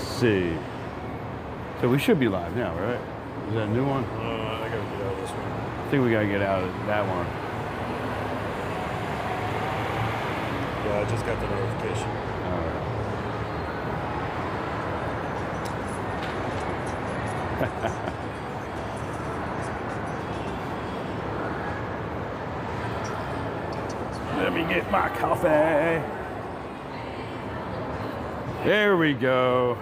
see. So we should be live now, right? Is that a new one? I gotta get out of this one. I think we gotta get out of that one. Yeah, I just got the notification. All right. Let me get my coffee. There we go.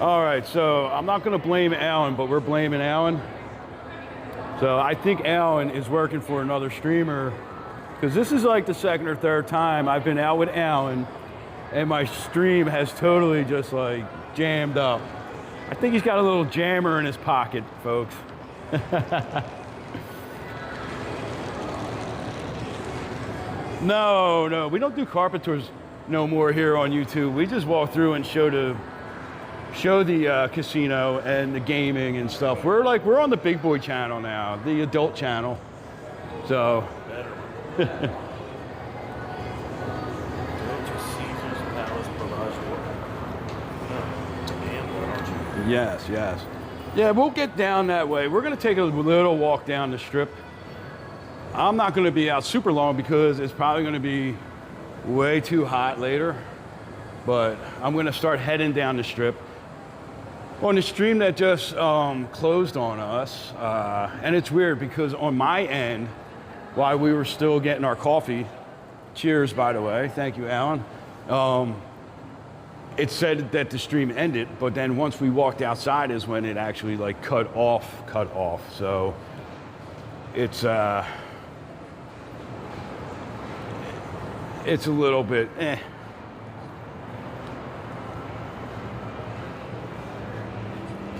All right, so I'm not gonna blame Alan, but we're blaming Alan. So I think Alan is working for another streamer, because this is like the second or third time I've been out with Alan and my stream has totally just like jammed up. I think he's got a little jammer in his pocket, folks. No, we don't do carpet tours no more here on YouTube. We just walk through and show the casino and the gaming and stuff. We're on the big boy channel now, the adult channel. So. Yes. Yeah, we'll get down that way. We're gonna take a little walk down the strip. I'm not gonna be out super long because it's probably gonna be way too hot later, but I'm gonna start heading down the strip. On the stream that just closed on us, and it's weird because on my end, while we were still getting our coffee, cheers by the way, thank you Alan, it said that the stream ended, but then once we walked outside is when it actually like cut off. So it's a little bit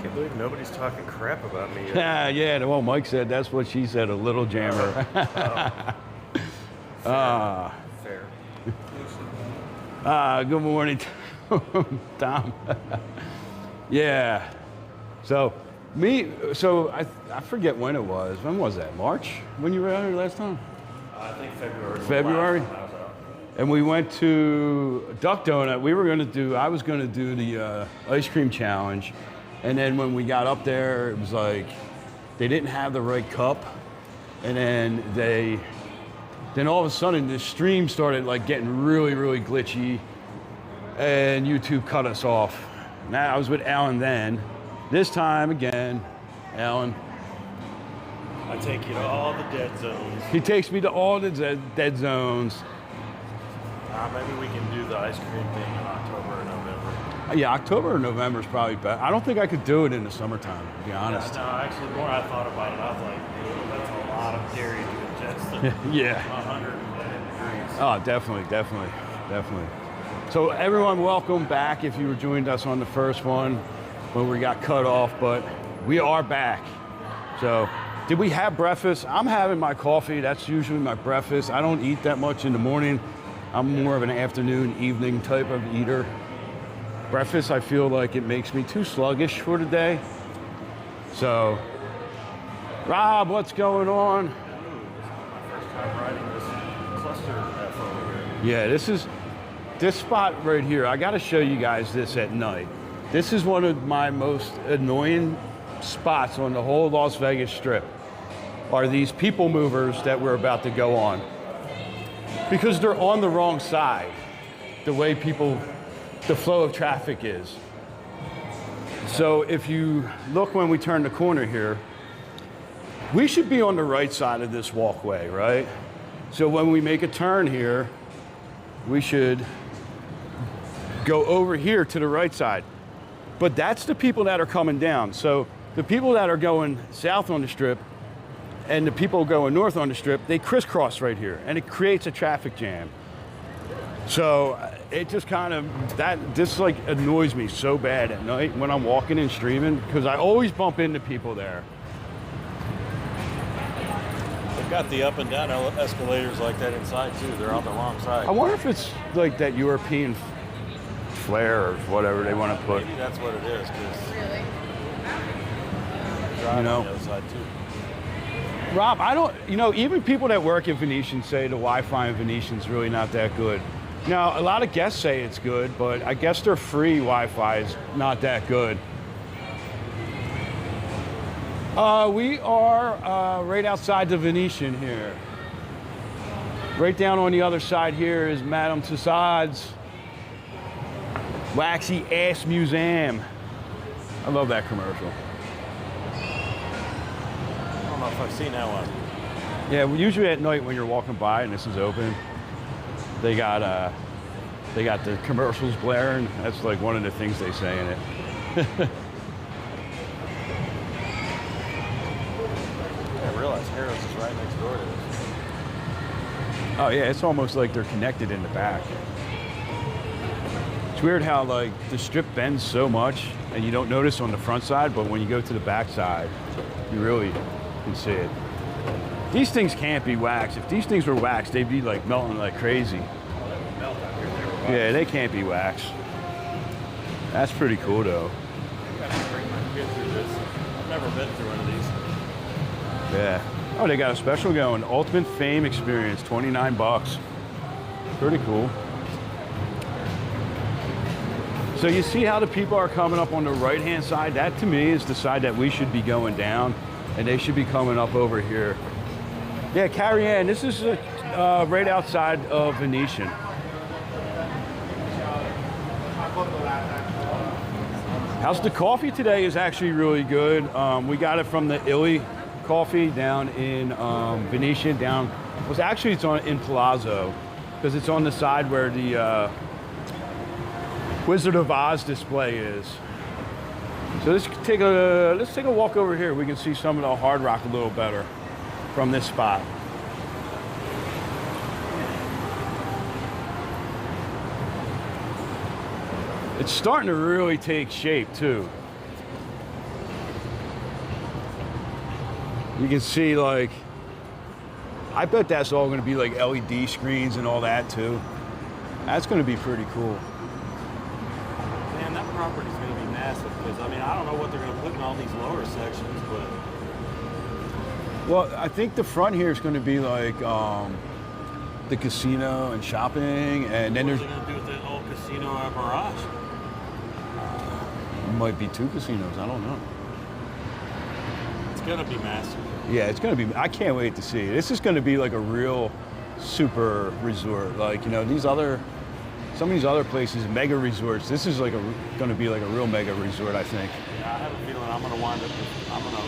Can't believe nobody's talking crap about me. Yeah, well, Mike said that's what she said, a little jammer. Fair. Good morning, Tom. Yeah. So I forget when it was. When was that? March? When you were out here last time? I think February. February? And we went to Duck Donut. I was gonna do the ice cream challenge. And then when we got up there, it was like, they didn't have the right cup. And then all of a sudden the stream started like getting really, really glitchy and YouTube cut us off. Now I was with Alan then. This time again, Alan. I take you to all the dead zones. He takes me to all the dead zones. Maybe we can do the ice cream thing in October or November. Yeah, October or November is probably better. I don't think I could do it in the summertime, to be honest. No, actually, the more I thought about it, I was like, that's a lot of dairy to ingest. Yeah. 110 degrees. Oh, definitely. So everyone, welcome back if you were joined us on the first one when we got cut off, but we are back. So, did we have breakfast? I'm having my coffee. That's usually my breakfast. I don't eat that much in the morning. I'm more of an afternoon, evening type of eater. Breakfast, I feel like it makes me too sluggish for the day. So, Rob, what's going on? This is my first time riding this cluster F over here. Yeah, this spot right here, I gotta show you guys this at night. This is one of my most annoying spots on the whole Las Vegas Strip, are these people movers that we're about to go on. Because they're on the wrong side, the way the flow of traffic is. So if you look when we turn the corner here, we should be on the right side of this walkway, right? So when we make a turn here, we should go over here to the right side. But that's the people that are coming down. So the people that are going south on the Strip and the people going north on the Strip, they crisscross right here and it creates a traffic jam. So it just kind of, this like annoys me so bad at night when I'm walking and streaming, because I always bump into people there. They've got the up and down escalators like that inside too. They're on the wrong side. I wonder if it's like that European flair or whatever they want to put. Maybe that's what it is. Really? On know. the other side too. Rob, even people that work at Venetian say the Wi-Fi in Venetian is really not that good. Now, a lot of guests say it's good, but I guess their free Wi-Fi is not that good. We are right outside the Venetian here. Right down on the other side here is Madame Tussauds Waxy Ass Museum. I love that commercial. I don't know if I've seen that one. Yeah, well, usually at night when you're walking by and this is open, they got the commercials blaring. That's like one of the things they say in it. I realize Harrah's is right next door to this. Oh yeah, it's almost like they're connected in the back. It's weird how like the strip bends so much and you don't notice on the front side, but when you go to the back side, you really can see it. These things can't be waxed. If these things were waxed, they'd be like melting like crazy. Yeah, they can't be waxed. That's pretty cool though. I gotta bring my kid through this. I've never been through one of these. Yeah. Oh, they got a special going. Ultimate Fame Experience, 29 bucks. Pretty cool. So you see how the people are coming up on the right-hand side? That to me is the side that we should be going down, and they should be coming up over here. Yeah, Carrie Ann, this is right outside of Venetian. How's the coffee today is actually really good. We got it from the Illy Coffee down in Venetian. It's in Palazzo, because it's on the side where the Wizard of Oz display is. So let's take a walk over here. We can see some of the Hard Rock a little better from this spot. It's starting to really take shape too. You can see, like, I bet that's all going to be like LED screens and all that too. That's going to be pretty cool. Man, that property's going to be massive because, I mean, I don't know what they're going to put in all these lower sections, but... Well, I think the front here is going to be like the casino and shopping, and then there's... What are they going to do with the old casino at Mirage? Might be 2 casinos, I don't know. It's going to be massive. Yeah, it's going to be, I can't wait to see. This is going to be like a real super resort. Like, you know, some of these other places, mega resorts, this is like going to be like a real mega resort, I think. Yeah, I have a feeling I'm going to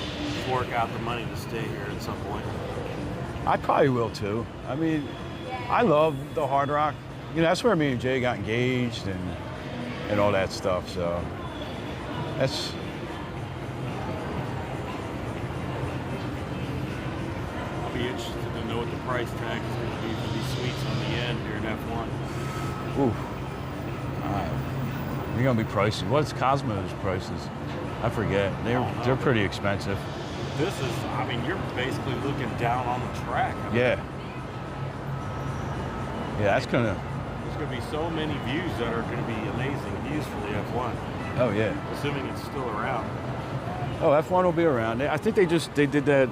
fork out the money to stay here at some point. I probably will too. I mean, I love the Hard Rock. You know, that's where me and Jay got engaged and all that stuff, so that's... I'll be interested to know what the price tag is going to be for these suites on the end here in F1. Ooh. They're going to be pricey. What's Cosmo's prices? I forget. They're pretty expensive. This is, I mean, you're basically looking down on the track. I mean, Yeah. Yeah, that's going to... There's going to be so many views that are going to be amazing views for the F1. Oh, yeah. Assuming it's still around. Oh, F1 will be around. I think they did that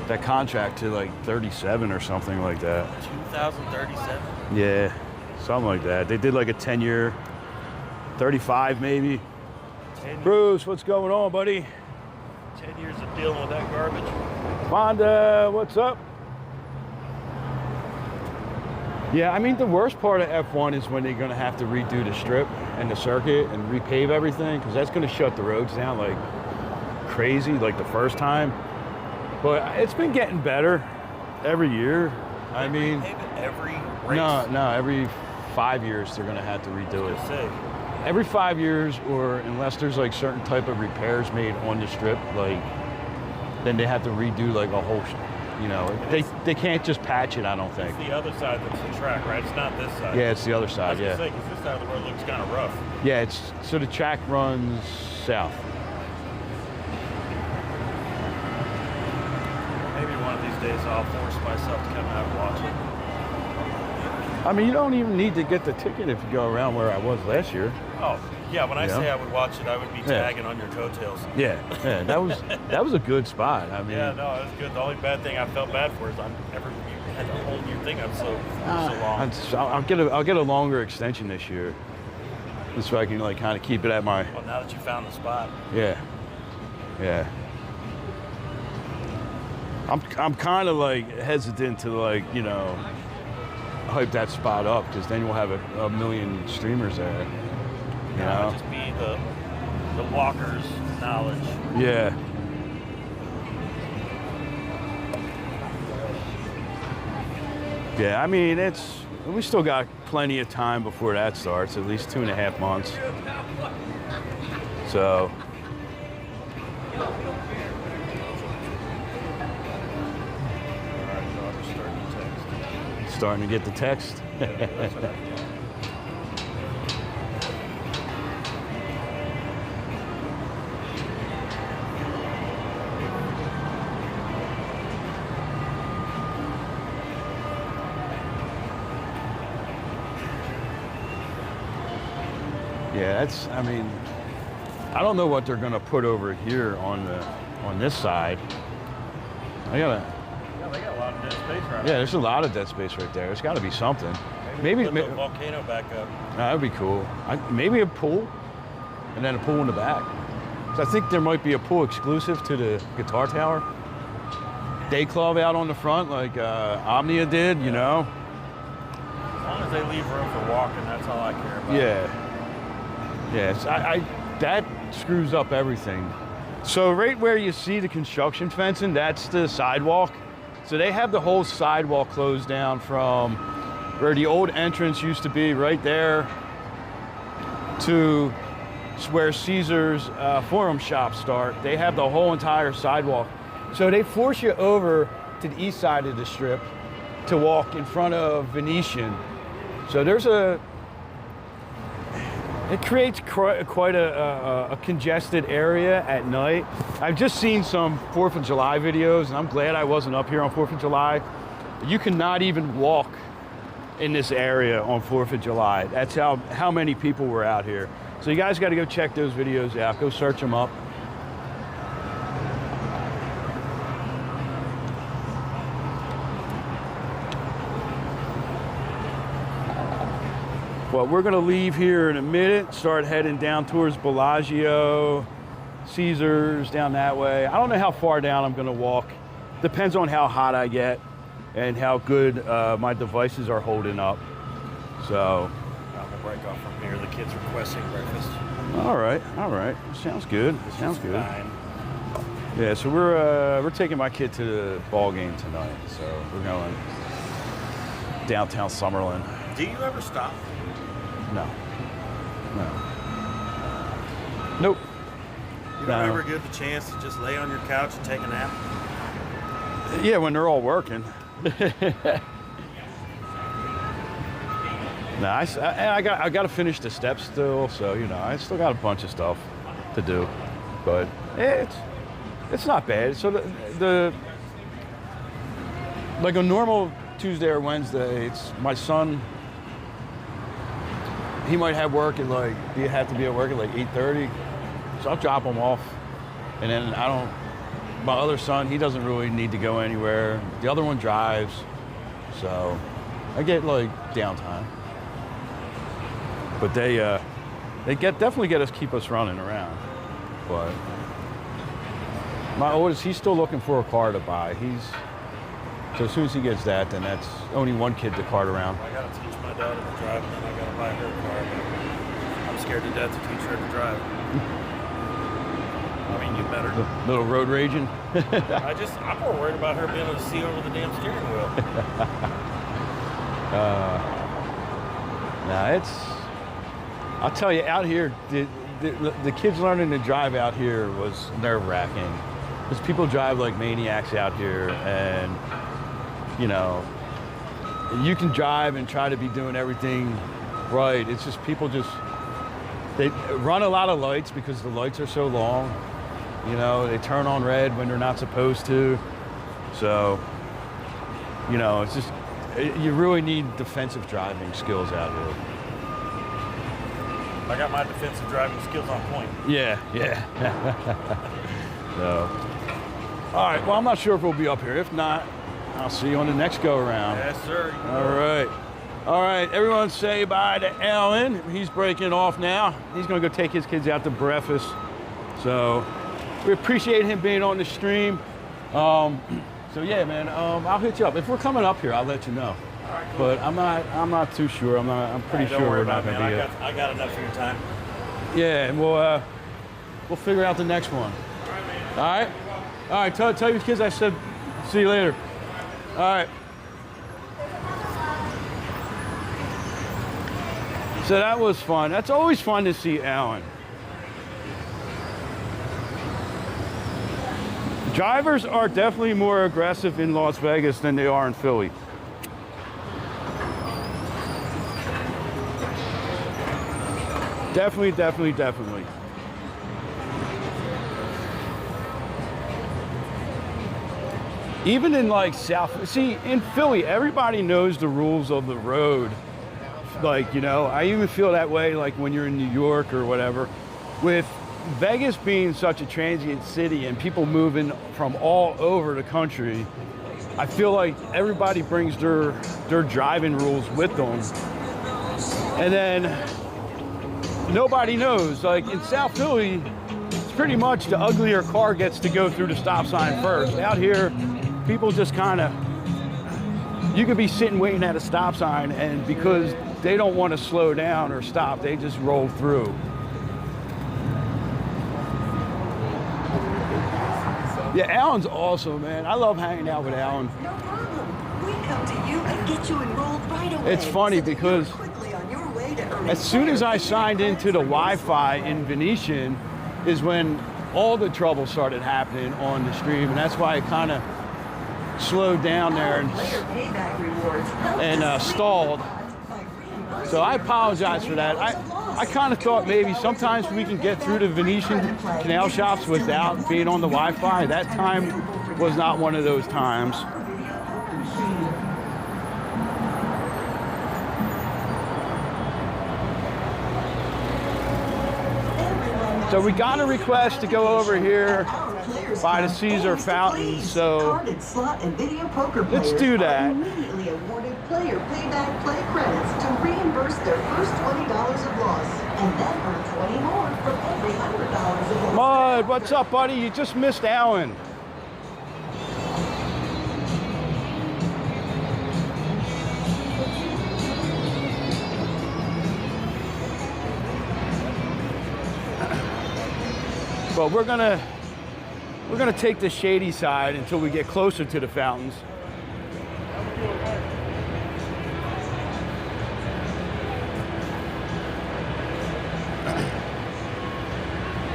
that contract to like 37 or something like that. 2037? Yeah, something like that. They did like a 10-year, 35 maybe. 10 Bruce, what's going on, buddy? 10 years of dealing with that garbage. Fonda, what's up? Yeah, I mean, the worst part of F1 is when they're going to have to redo the strip and the circuit and repave everything, because that's going to shut the roads down like crazy, like the first time. But it's been getting better every year. I mean, repave it every race? No, every 5 years they're going to have to redo it. Say. Every 5 years, or unless there's like certain type of repairs made on the strip, like then they have to redo like a whole. You know, they can't just patch it, I don't think. It's the other side that's the track, right? It's not this side. Yeah, it's the other side, yeah. Because this side of the road looks kind of rough. Yeah, so the track runs south. Maybe one of these days I'll force myself to come out and watch it. I mean, you don't even need to get the ticket if you go around where I was last year. Oh, yeah, when I say I would watch it, I would be tagging on your coattails. Yeah, that was a good spot. I mean, yeah, no, it was good. The only bad thing I felt bad for is had to hold your thing up so long. I'll get a longer extension this year. Just so I can like kind of keep it at my. Well, now that you found the spot. Yeah. Yeah. I'm kind of like hesitant to like, you know, hype that spot up because then we'll have a million streamers there. You know? Just be the walkers' knowledge. Yeah. Yeah, I mean, we still got plenty of time before that starts, at least 2.5 months. So. Starting to get the text. Yeah, I mean, I don't know what they're gonna put over here on this side. They got a lot of dead space right Yeah, there's a lot of dead space right there. There's got to be something. Maybe put the volcano back up. That would be cool. Maybe a pool, and then a pool in the back. So I think there might be a pool exclusive to the guitar tower. Day club out on the front, like Omnia did, you know. As long as they leave room for walking, that's all I care about. Yeah. Yes, that screws up everything. So right where you see the construction fencing, that's the sidewalk. So they have the whole sidewalk closed down from where the old entrance used to be, right there, to where Caesar's Forum shops start. They have the whole entire sidewalk. So they force you over to the east side of the strip to walk in front of Venetian. So it creates quite a congested area at night. I've just seen some 4th of July videos, and I'm glad I wasn't up here on 4th of July. You cannot even walk in this area on 4th of July. That's how many people were out here. So you guys got to go check those videos out. Go search them up. Well, we're gonna leave here in a minute, start heading down towards Bellagio, Caesars, down that way. I don't know how far down I'm gonna walk. Depends on how hot I get and how good my devices are holding up. So. I'm gonna break off from here. The kids requesting breakfast. All right. Sounds good. Sounds good. Yeah, so we're taking my kid to the ball game tonight. So we're going downtown Summerlin. Do you ever stop? No. Nope. You don't ever get the chance to just lay on your couch and take a nap? Yeah, when they're all working. No, I got to finish the steps still, so you know I still got a bunch of stuff to do, but it's not bad. So the like a normal Tuesday or Wednesday, it's my son. He might have work at you have to be at work at like 8:30, so I'll drop him off, and then my other son, he doesn't really need to go anywhere. The other one drives, so I get like downtime. But they definitely keep us running around. But my oldest, he's still looking for a car to buy. So as soon as he gets that, then that's only one kid to cart around. I gotta teach my daughter to drive, and then I gotta buy her a car. But I'm scared to death to teach her to drive. I mean, you better. Little road raging. I'm more worried about her being able to see over the damn steering wheel. I'll tell you, out here, the kids learning to drive out here was nerve-wracking. Because people drive like maniacs out here, and you know, you can drive and try to be doing everything right. It's just they run a lot of lights because the lights are so long. You know, they turn on red when they're not supposed to. So, you know, it's just, you really need defensive driving skills out here. I got my defensive driving skills on point. Yeah. So, all right, well, I'm not sure if we'll be up here. If not, I'll see you on the next go around. Yes, sir. All right, everyone say bye to Alan. He's breaking off now. He's gonna go take his kids out to breakfast. So we appreciate him being on the stream. So yeah, man, I'll hit you up. If we're coming up here, I'll let you know. All right, cool. But I'm not too sure. I'm pretty sure we're not gonna be it. I got enough of your time. Yeah, and we'll figure out the next one. All right, man. All right. Tell your kids I said see you later. All right. So that was fun. That's always fun to see Alan. Drivers are definitely more aggressive in Las Vegas than they are in Philly. Definitely. Even in like in Philly, everybody knows the rules of the road. Like, you know, I even feel that way like when you're in New York or whatever. With Vegas being such a transient city and people moving from all over the country, I feel like everybody brings their driving rules with them. And then nobody knows. Like in South Philly, it's pretty much the uglier car gets to go through the stop sign first. Out here, people just kind of, you could be sitting waiting at a stop sign, and because they don't want to slow down or stop, they just roll through. Yeah, Alan's awesome, man. I love hanging out with Alan. No problem. We come to you and get you enrolled right away. It's funny because as soon as I signed into the Wi-Fi in Venetian is when all the trouble started happening on the stream, and that's why it kind of slowed down there and stalled. So I apologize for that. I kind of thought maybe sometimes we can get through the Venetian canal shops without being on the Wi-Fi. That time was not one of those times. So we got a request to go over here by the Caesar Fountains, so let's do that. Immediately awarded player payback play credits to reimburse their first $20 of loss, and then earn 20 more from every $100 of loss. Mud, what's up, buddy? You just missed Alan. But we're gonna take the shady side until we get closer to the fountains.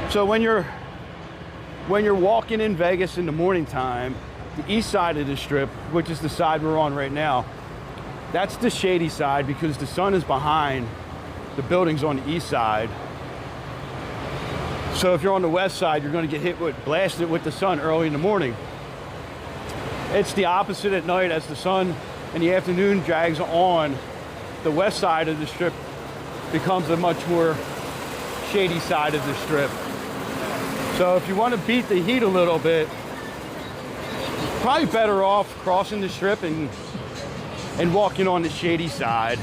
So when you're walking in Vegas in the morning time, the east side of the strip, which is the side we're on right now, that's the shady side because the sun is behind the buildings on the east side. So if you're on the west side, you're going to get blasted with the sun early in the morning. It's the opposite at night. As the sun in the afternoon drags on, the west side of the strip becomes a much more shady side of the strip. So if you want to beat the heat a little bit, probably better off crossing the strip and walking on the shady side.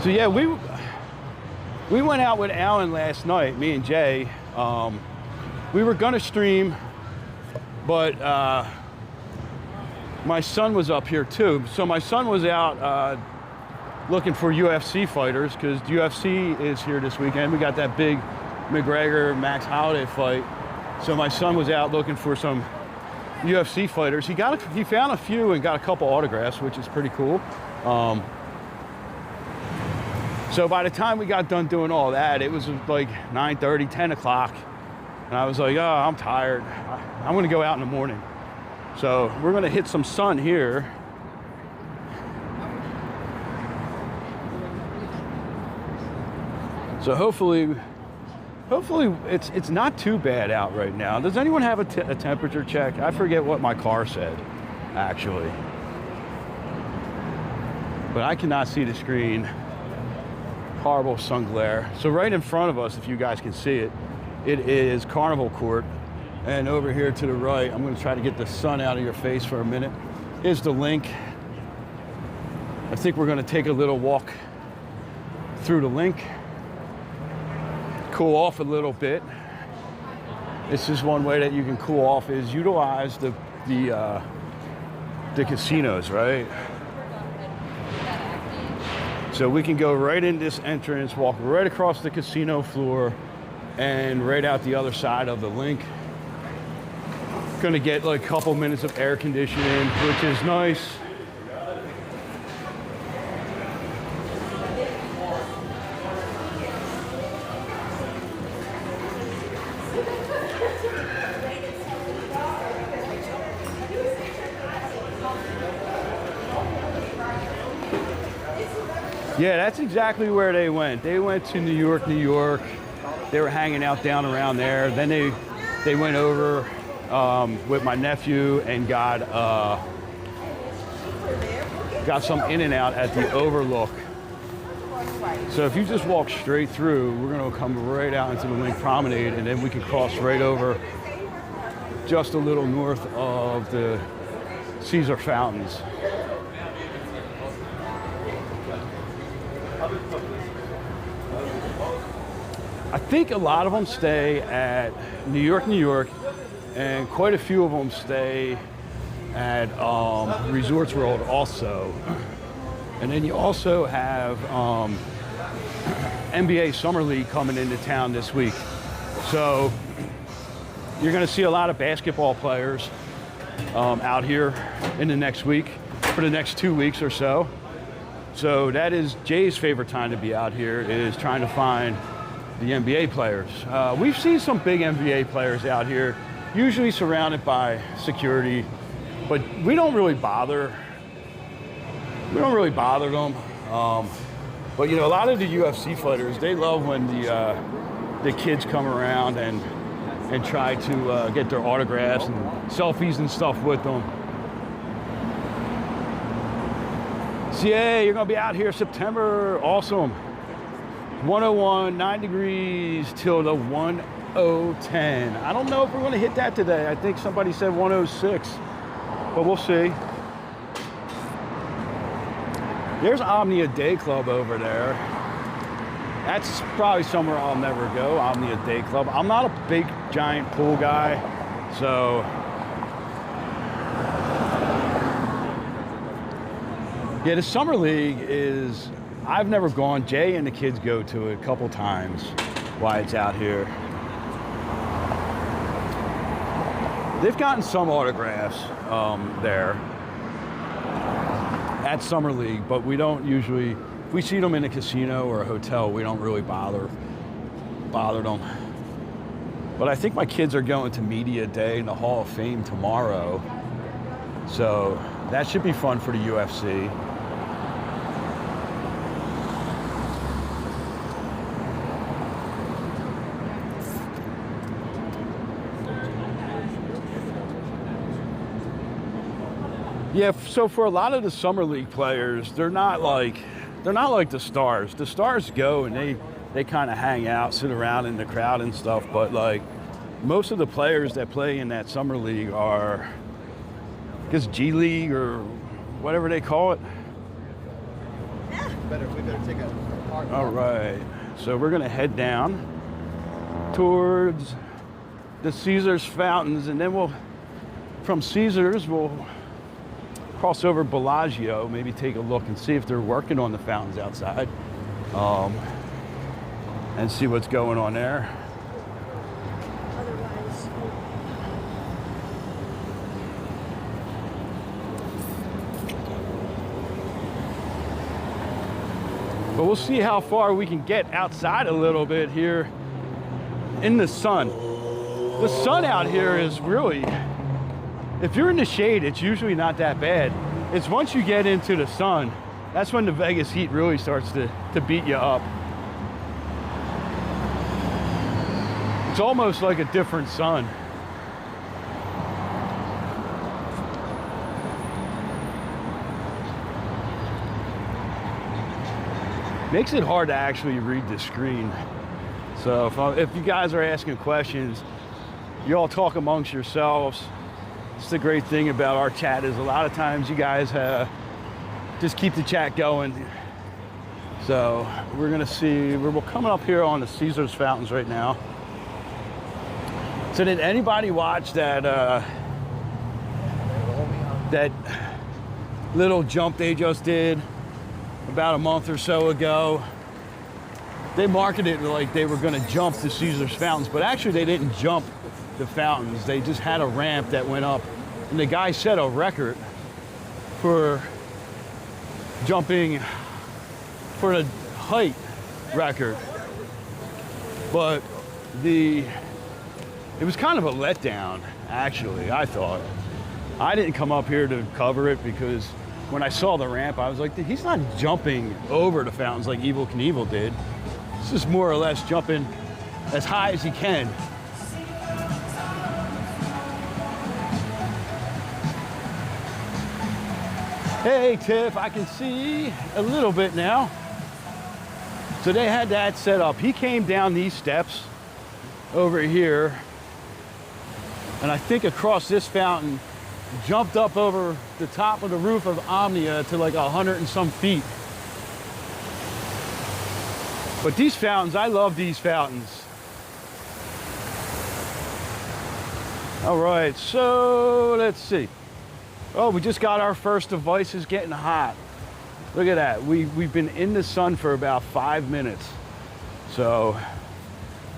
So yeah, we went out with Alan last night, me and Jay. We were gonna stream, but my son was up here too. So my son was out looking for UFC fighters because UFC is here this weekend. We got that big McGregor-Max Holloway fight. So my son was out looking for some UFC fighters. He found a few and got a couple autographs, which is pretty cool. So by the time we got done doing all that, it was like 9:30, 10 o'clock. And I was like, oh, I'm tired. I'm gonna go out in the morning. So we're gonna hit some sun here. So hopefully it's not too bad out right now. Does anyone have a temperature check? I forget what my car said, actually. But I cannot see the screen. horrible sun glare. So right in front of us, if you guys can see it, it is Carnival Court. And over here to the right, I'm gonna try to get the sun out of your face for a minute, is the LINQ. I think we're gonna take a little walk through the LINQ, cool off a little bit. This is one way that you can cool off, is utilize the casinos, right? So we can go right in this entrance, walk right across the casino floor, and right out the other side of the LINQ. Gonna get like a couple minutes of air conditioning, which is nice. Yeah, that's exactly where they went. They went to New York, New York. They were hanging out down around there. Then they went over with my nephew and got some in and out at the Overlook. So if you just walk straight through, we're gonna come right out into the LINQ Promenade, and then we can cross right over just a little north of the Caesar Fountains. I think a lot of them stay at New York, New York, and quite a few of them stay at Resorts World also. And then you also have NBA Summer League coming into town this week. So you're gonna see a lot of basketball players out here in the next week, for the next 2 weeks or so. So that is Jay's favorite time to be out here, is trying to find the NBA players. We've seen some big NBA players out here, usually surrounded by security, but we don't really bother. We don't really bother them. But you know, a lot of the UFC fighters, they love when the kids come around and try to get their autographs and selfies and stuff with them. So yeah, you're gonna be out here September, awesome. 101, 9 degrees till the 10. I don't know if we're gonna hit that today. I think somebody said 106, but we'll see. There's Omnia Day Club over there. That's probably somewhere I'll never go, Omnia Day Club. I'm not a big, giant pool guy, so. Yeah, the Summer League is, I've never gone. Jay and the kids go to it a couple times while it's out here. They've gotten some autographs there at Summer League, but we don't usually, if we see them in a casino or a hotel, we don't really bother them. But I think my kids are going to Media Day in the Hall of Fame tomorrow, so that should be fun for the UFC. Yeah, so for a lot of the Summer League players, they're not like the stars. The stars go and they kind of hang out, sit around in the crowd and stuff, but like most of the players that play in that Summer League are, I guess, G League or whatever they call it. Yeah. We better take a hard All right, so we're gonna head down towards the Caesar's Fountains, and then from Caesar's, we'll cross over Bellagio, maybe take a look and see if they're working on the fountains outside, and see what's going on there. Otherwise. But we'll see how far we can get outside a little bit here in the sun. The sun out here is really, if you're in the shade, it's usually not that bad. It's once you get into the sun, that's when the Vegas heat really starts to beat you up. It's almost like a different sun. makes it hard to actually read the screen. So if you guys are asking questions, you all talk amongst yourselves. It's the great thing about our chat is a lot of times you guys just keep the chat going. So we're gonna see, we're coming up here on the Caesars Fountains right now. So did anybody watch that that little jump they just did about a month or so ago? They marketed it like they were gonna jump the Caesars Fountains, but actually they didn't jump the fountains. They just had a ramp that went up, and the guy set a record for jumping for a height record. But it was kind of a letdown, actually, I thought. I didn't come up here to cover it because when I saw the ramp, I was like, he's not jumping over the fountains like Evel Knievel did. It's just more or less jumping as high as he can. Hey, Tiff, I can see a little bit now. So they had that set up. He came down these steps over here, and I think across this fountain, jumped up over the top of the roof of Omnia to like 100 and some feet. But these fountains, I love these fountains. All right, so let's see. Oh, we just got our first devices getting hot. Look at that. We've been in the sun for about 5 minutes. So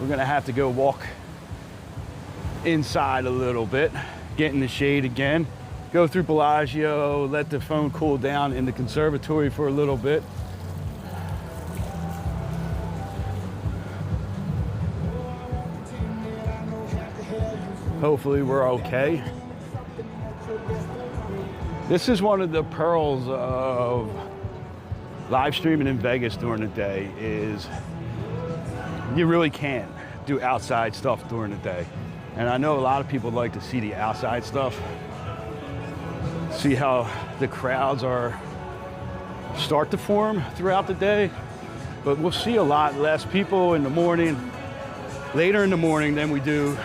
we're gonna have to go walk inside a little bit, get in the shade again, go through Bellagio, let the phone cool down in the conservatory for a little bit. Hopefully we're okay. This is one of the pearls of live streaming in Vegas during the day is you really can't do outside stuff during the day. And I know a lot of people like to see the outside stuff, see how the crowds start to form throughout the day, but we'll see a lot less people in the morning, later in the morning than we do.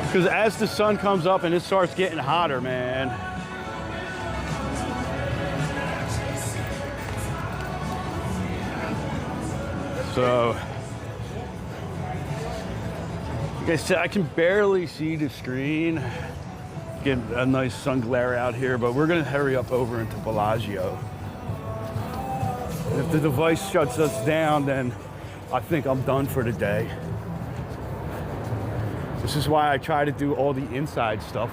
Because as the sun comes up and it starts getting hotter, man, so, like I said, I can barely see the screen. Get a nice sun glare out here, but we're gonna hurry up over into Bellagio. If the device shuts us down, then I think I'm done for the day. This is why I try to do all the inside stuff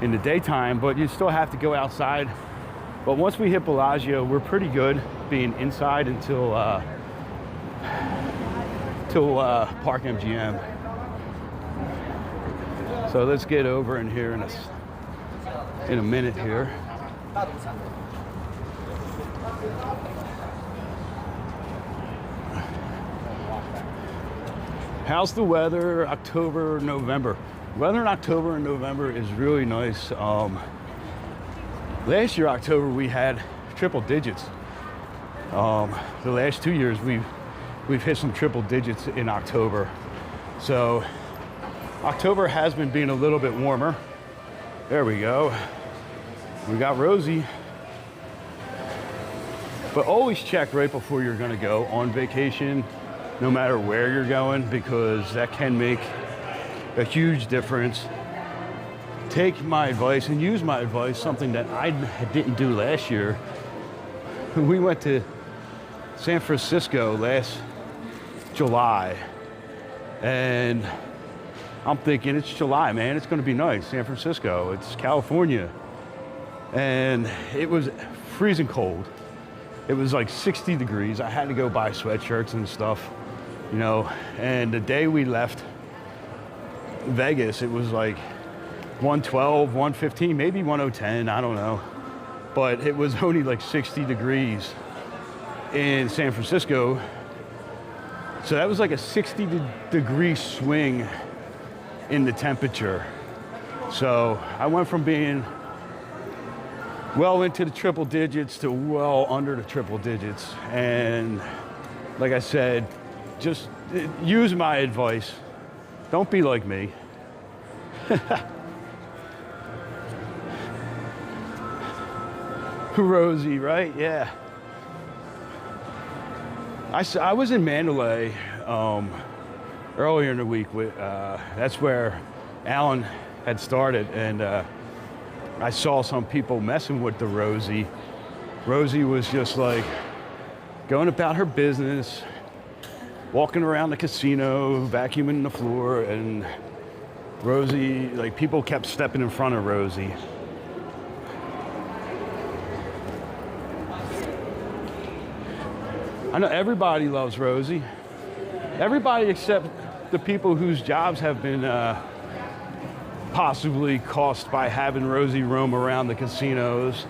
in the daytime, but you still have to go outside. But once we hit Bellagio, we're pretty good being inside until Park MGM. So let's get over in here in a minute here. How's the weather October, November? Weather in October and November is really nice. Last year, October, we had triple digits. The last 2 years, we've hit some triple digits in October. So October has been being a little bit warmer. There we go. We got Rosie. But always check right before you're gonna go on vacation, no matter where you're going, because that can make a huge difference. Take my advice and use my advice, something that I didn't do last year. We went to San Francisco last July, and I'm thinking it's July, man, it's gonna be nice. San Francisco, it's California. And it was freezing cold. It was like 60 degrees. I had to go buy sweatshirts and stuff, you know. And the day we left Vegas, it was like 112, 115, maybe 110, I don't know. But it was only like 60 degrees in San Francisco. So that was like a 60-degree swing in the temperature. So I went from being well into the triple digits to well under the triple digits. And like I said, just use my advice. Don't be like me. Rosie, right? Yeah. I was in Mandalay earlier in the week. That's where Alan had started, and I saw some people messing with the Rosie. Rosie was just like going about her business, walking around the casino, vacuuming the floor, and Rosie, like people kept stepping in front of Rosie. I know everybody loves Rosie. Everybody except the people whose jobs have been possibly cost by having Rosie roam around the casinos.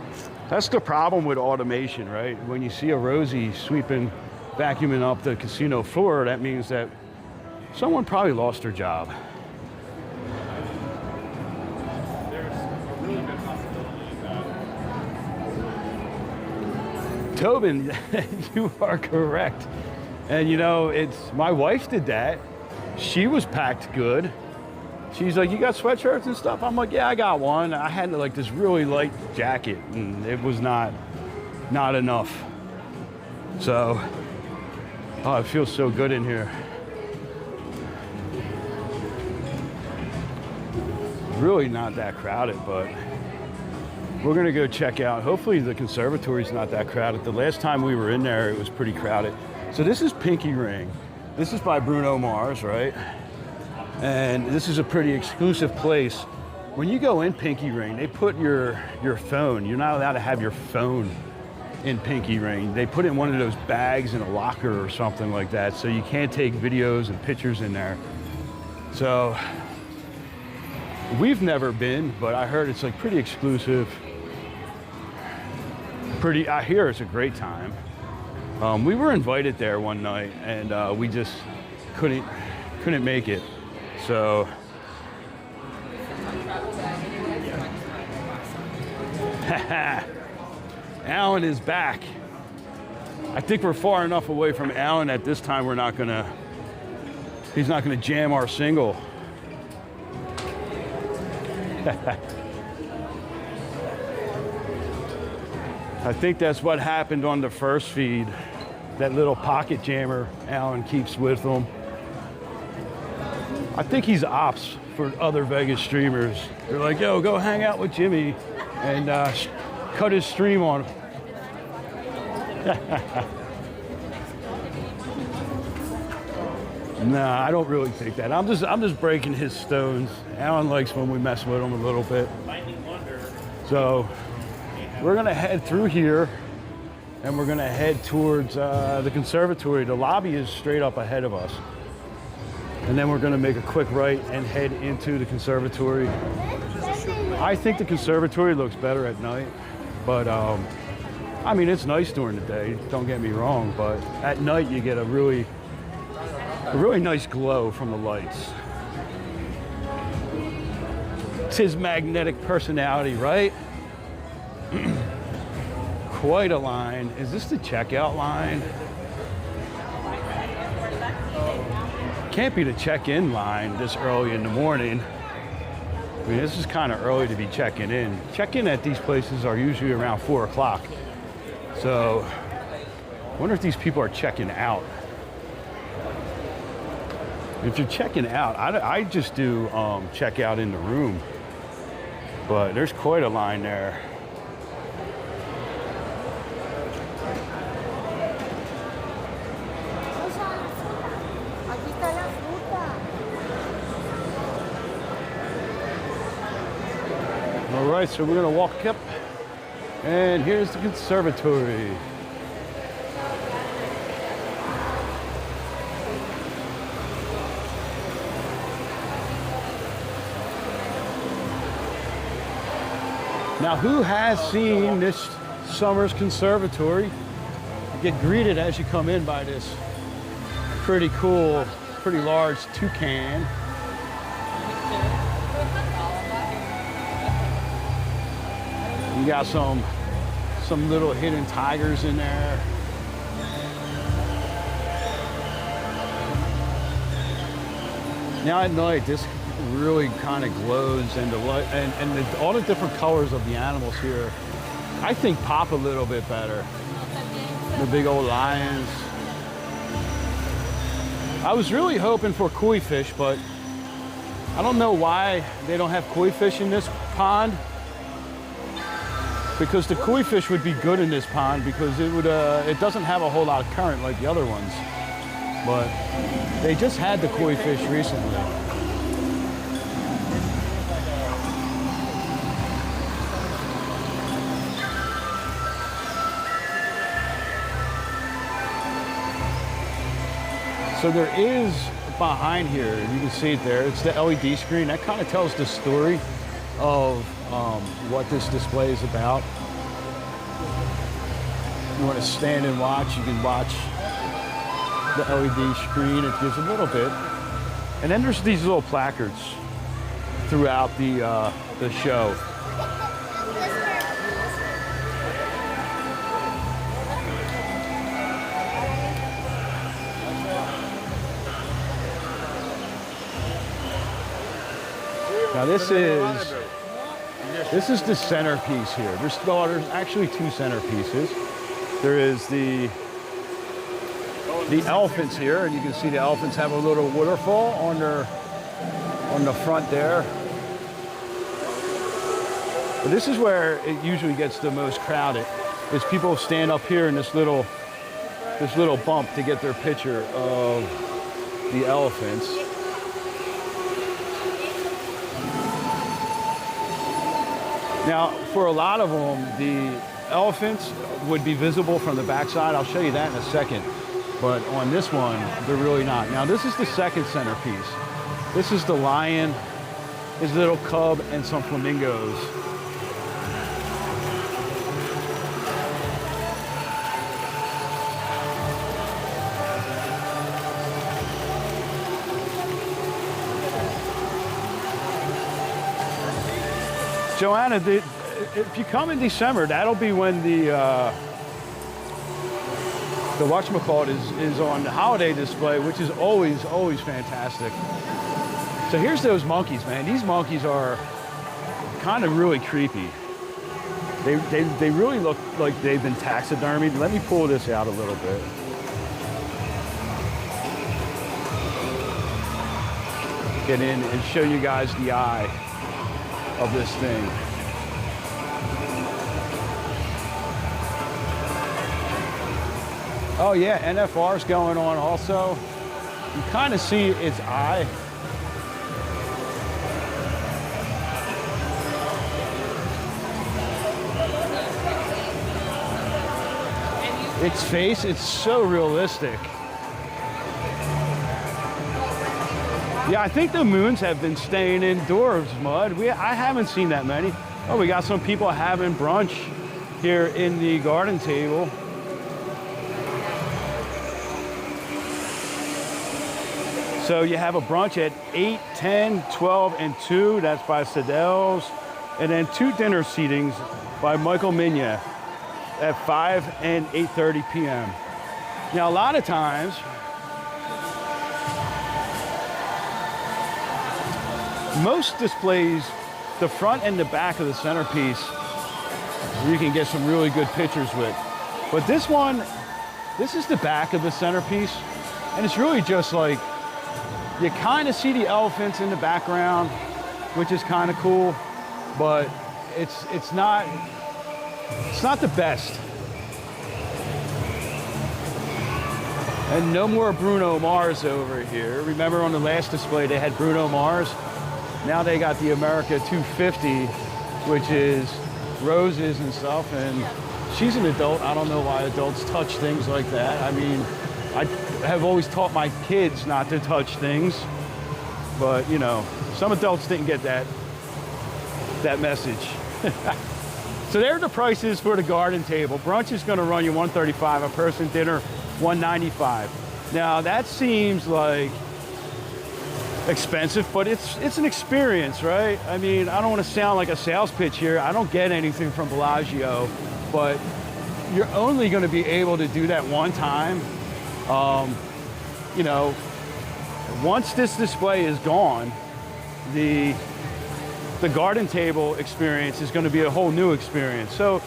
That's the problem with automation, right? When you see a Rosie sweeping, vacuuming up the casino floor, that means that someone probably lost their job. Tobin, you are correct. And you know, my wife did that. She was packed good. She's like, you got sweatshirts and stuff? I'm like, yeah, I got one. I had like this really light jacket and it was not enough. So, oh, it feels so good in here. Really not that crowded, but we're gonna go check out. Hopefully the conservatory's not that crowded. The last time we were in there, it was pretty crowded. So this is Pinky Ring. This is by Bruno Mars, right? And this is a pretty exclusive place. When you go in Pinky Ring, they put your phone. You're not allowed to have your phone in Pinky Ring. They put it in one of those bags in a locker or something like that, so you can't take videos and pictures in there. So we've never been, but I heard it's like pretty exclusive. I hear it's a great time. We were invited there one night and we just couldn't make it. So Alan is back. I think we're far enough away from Alan at this time he's not gonna jam our single. I think that's what happened on the first feed. That little pocket jammer Alan keeps with him. I think he's ops for other Vegas streamers. They're like, yo, go hang out with Jimmy and cut his stream on him. Nah, I don't really think that. I'm just breaking his stones. Alan likes when we mess with him a little bit. So we're gonna head through here and we're gonna head towards the conservatory. The lobby is straight up ahead of us. And then we're gonna make a quick right and head into the conservatory. I think the conservatory looks better at night, but I mean, it's nice during the day, don't get me wrong, but at night you get a really nice glow from the lights. It's his magnetic personality, right? Quite a line. Is this the checkout line? Can't be the check-in line this early in the morning. I mean, this is kind of early to be checking in. Check-in at these places are usually around 4 o'clock. So, I wonder if these people are checking out. If you're checking out, I just do check out in the room. But there's quite a line there. All right, so we're gonna walk up, and here's the conservatory. Now, who has seen this summer's conservatory? You get greeted as you come in by this pretty cool, pretty large toucan. You got some some little hidden tigers in there. Now at night, this really kind of glows, and the light and all the different colors of the animals here, I think pop a little bit better. The big old lions. I was really hoping for koi fish, but I don't know why they don't have koi fish in this pond. Because the koi fish would be good in this pond because it doesn't have a whole lot of current like the other ones. But they just had the koi fish recently. So there is behind here, you can see it there, it's the LED screen. That kind of tells the story of what this display is about. You want to stand and watch, you can watch the LED screen. It gives a little bit. And then there's these little placards throughout the show. Now this is the centerpiece here. There's actually two centerpieces. There is the elephants here, and you can see the elephants have a little waterfall on the front there. But this is where it usually gets the most crowded. Is people stand up here in this little bump to get their picture of the elephants. Now, for a lot of them, the elephants would be visible from the backside. I'll show you that in a second. But on this one, they're really not. Now, this is the second centerpiece. This is the lion, his little cub, and some flamingos. Joanna, if you come in December, that'll be when the whatchamacallit is on the holiday display, which is always fantastic. So here's those monkeys, man. These monkeys are kind of really creepy. They really look like they've been taxidermied. Let me pull this out a little bit. Get in and show you guys the eye of this thing. Oh yeah, NFR's going on also. You kind of see its eye. Its face, it's so realistic. Yeah, I think the moons have been staying indoors, Mud. I haven't seen that many. Oh, we got some people having brunch here in the garden table. So you have a brunch at 8, 10, 12, and 2. That's by Sedell's. And then 2 dinner seatings by Michael Minya at 5 and 8:30 p.m. Now, a lot of times, most displays, the front and the back of the centerpiece, you can get some really good pictures with. But this one, this is the back of the centerpiece, and it's really just like, you kind of see the elephants in the background, which is kind of cool, but it's not the best. And no more Bruno Mars over here. Remember on the last display they had Bruno Mars? Now they got the America 250, which is roses and stuff, and she's an adult. I don't know why adults touch things like that. I mean, I have always taught my kids not to touch things, but you know, some adults didn't get that message. So there are the prices for the garden table. Brunch is going to run you $135 a person, dinner $195. Now that seems like expensive, but it's an experience, right? I mean, I don't want to sound like a sales pitch here. I don't get anything from Bellagio, but you're only going to be able to do that one time. You know, once this display is gone, the garden table experience is going to be a whole new experience. So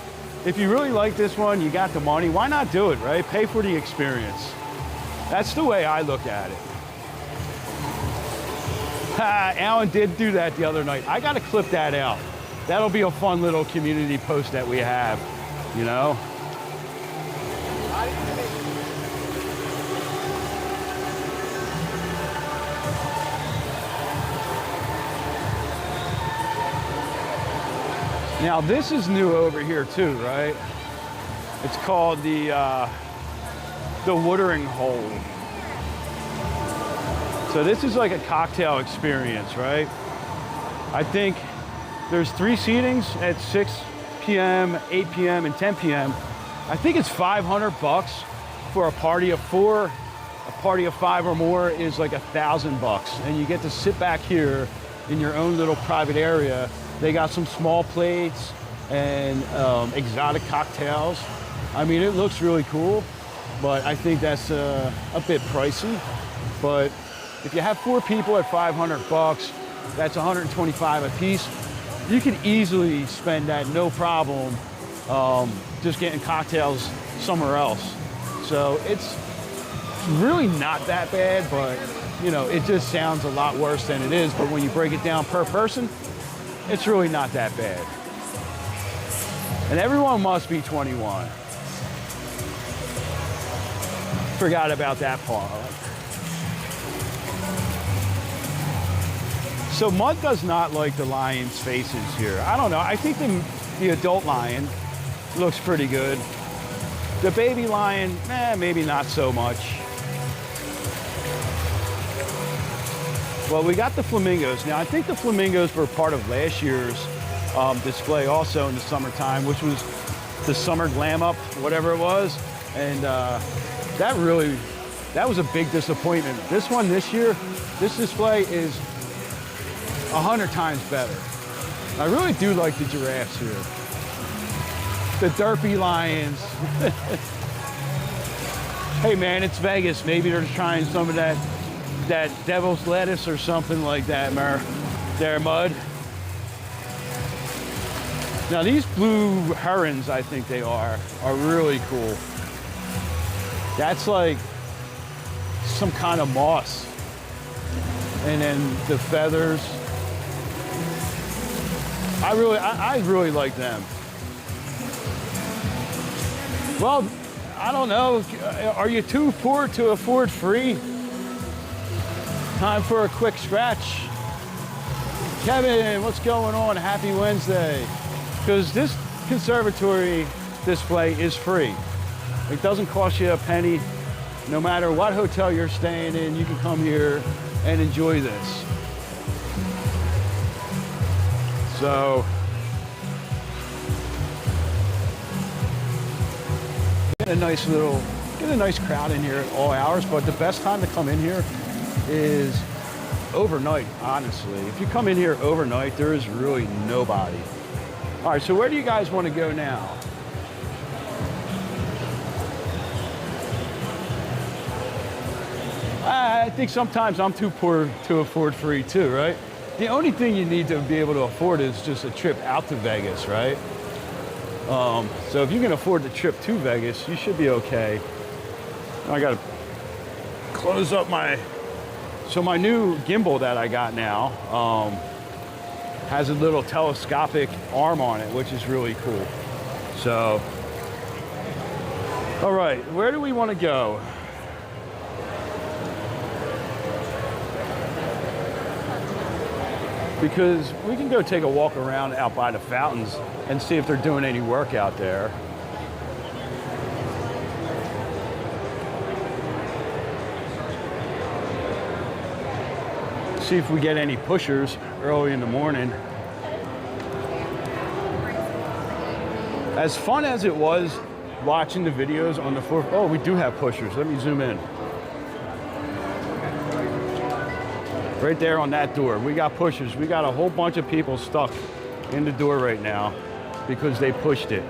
if you really like this one, you got the money, why not do it, right? Pay for the experience. That's the way I look at it. Alan did do that the other night. I got to clip that out. That'll be a fun little community post that we have, you know? Now this is new over here too, right? It's called the watering hole. So this is like a cocktail experience, right? I think there's 3 seatings at 6 p.m., 8 p.m., and 10 p.m. I think it's $500 for a party of 4. A party of 5 or more is like $1,000, and you get to sit back here in your own little private area. They got some small plates and exotic cocktails. I mean, it looks really cool, but I think that's a bit pricey. But if you have 4 people at $500, that's $125 a piece. You can easily spend that, no problem, just getting cocktails somewhere else. So it's really not that bad, but you know, it just sounds a lot worse than it is. But when you break it down per person, it's really not that bad. And everyone must be 21. Forgot about that part. So Mud does not like the lion's faces here. I don't know, I think the adult lion looks pretty good. The baby lion, maybe not so much. Well, we got the flamingos. Now, I think the flamingos were part of last year's display also in the summertime, which was the summer glam up, whatever it was. And that was a big disappointment. This one this year, this display is 100 times better. I really do like the giraffes here. The derpy lions. Hey man, it's Vegas. Maybe they're trying some of that devil's lettuce or something like that, there, Mud. Now these blue herons, I think they are really cool. That's like some kind of moss. And then the feathers. I really like them. Well, I don't know. Are you too poor to afford free? Time for a quick scratch. Kevin, what's going on? Happy Wednesday. Because this conservatory display is free. It doesn't cost you a penny. No matter what hotel you're staying in, you can come here and enjoy this. So, get a nice crowd in here at all hours, but the best time to come in here is overnight, honestly. If you come in here overnight, there is really nobody. All right, so where do you guys want to go now? I think sometimes I'm too poor to afford free too, right? The only thing you need to be able to afford is just a trip out to Vegas, right? So if you can afford the trip to Vegas, you should be okay. I gotta close up so my new gimbal that I got now has a little telescopic arm on it, which is really cool. So, all right, where do we want to go? Because we can go take a walk around out by the fountains and see if they're doing any work out there. See if we get any pushers early in the morning. As fun as it was watching the videos on the floor, oh, we do have pushers. Let me zoom in. Right there on that door, we got pushers. We got a whole bunch of people stuck in the door right now because they pushed it.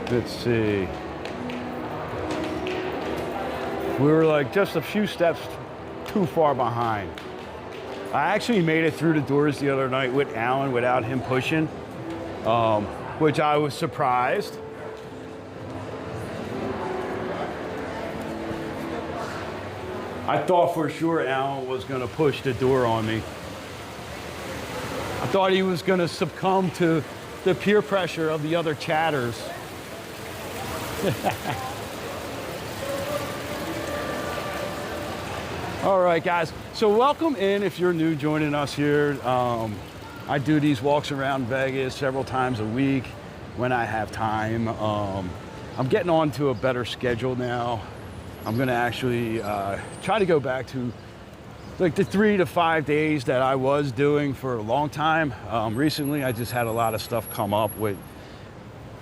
Let's see. We were like just a few steps too far behind. I actually made it through the doors the other night with Alan without him pushing, which I was surprised. I thought for sure Alan was gonna push the door on me. I thought he was gonna succumb to the peer pressure of the other chatters. All right, guys. So welcome in if you're new joining us here. I do these walks around Vegas several times a week when I have time. I'm getting on to a better schedule now. I'm gonna actually try to go back to like the 3 to 5 days that I was doing for a long time. Recently, I just had a lot of stuff come up with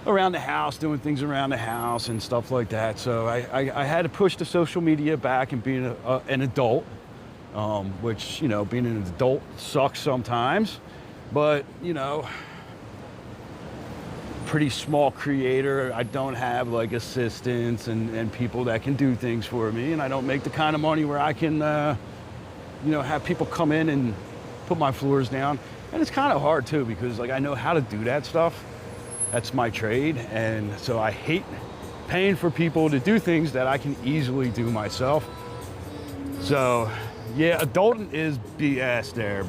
around the house, doing things around the house and stuff like that. So I had to push the social media back and being an adult, which, you know, being an adult sucks sometimes, but, you know, pretty small creator. I don't have like assistants and people that can do things for me, and I don't make the kind of money where I can, you know, have people come in and put my floors down. And it's kind of hard too, because like I know how to do that stuff. That's my trade, and so I hate paying for people to do things that I can easily do myself. So, yeah, adulting is BS there.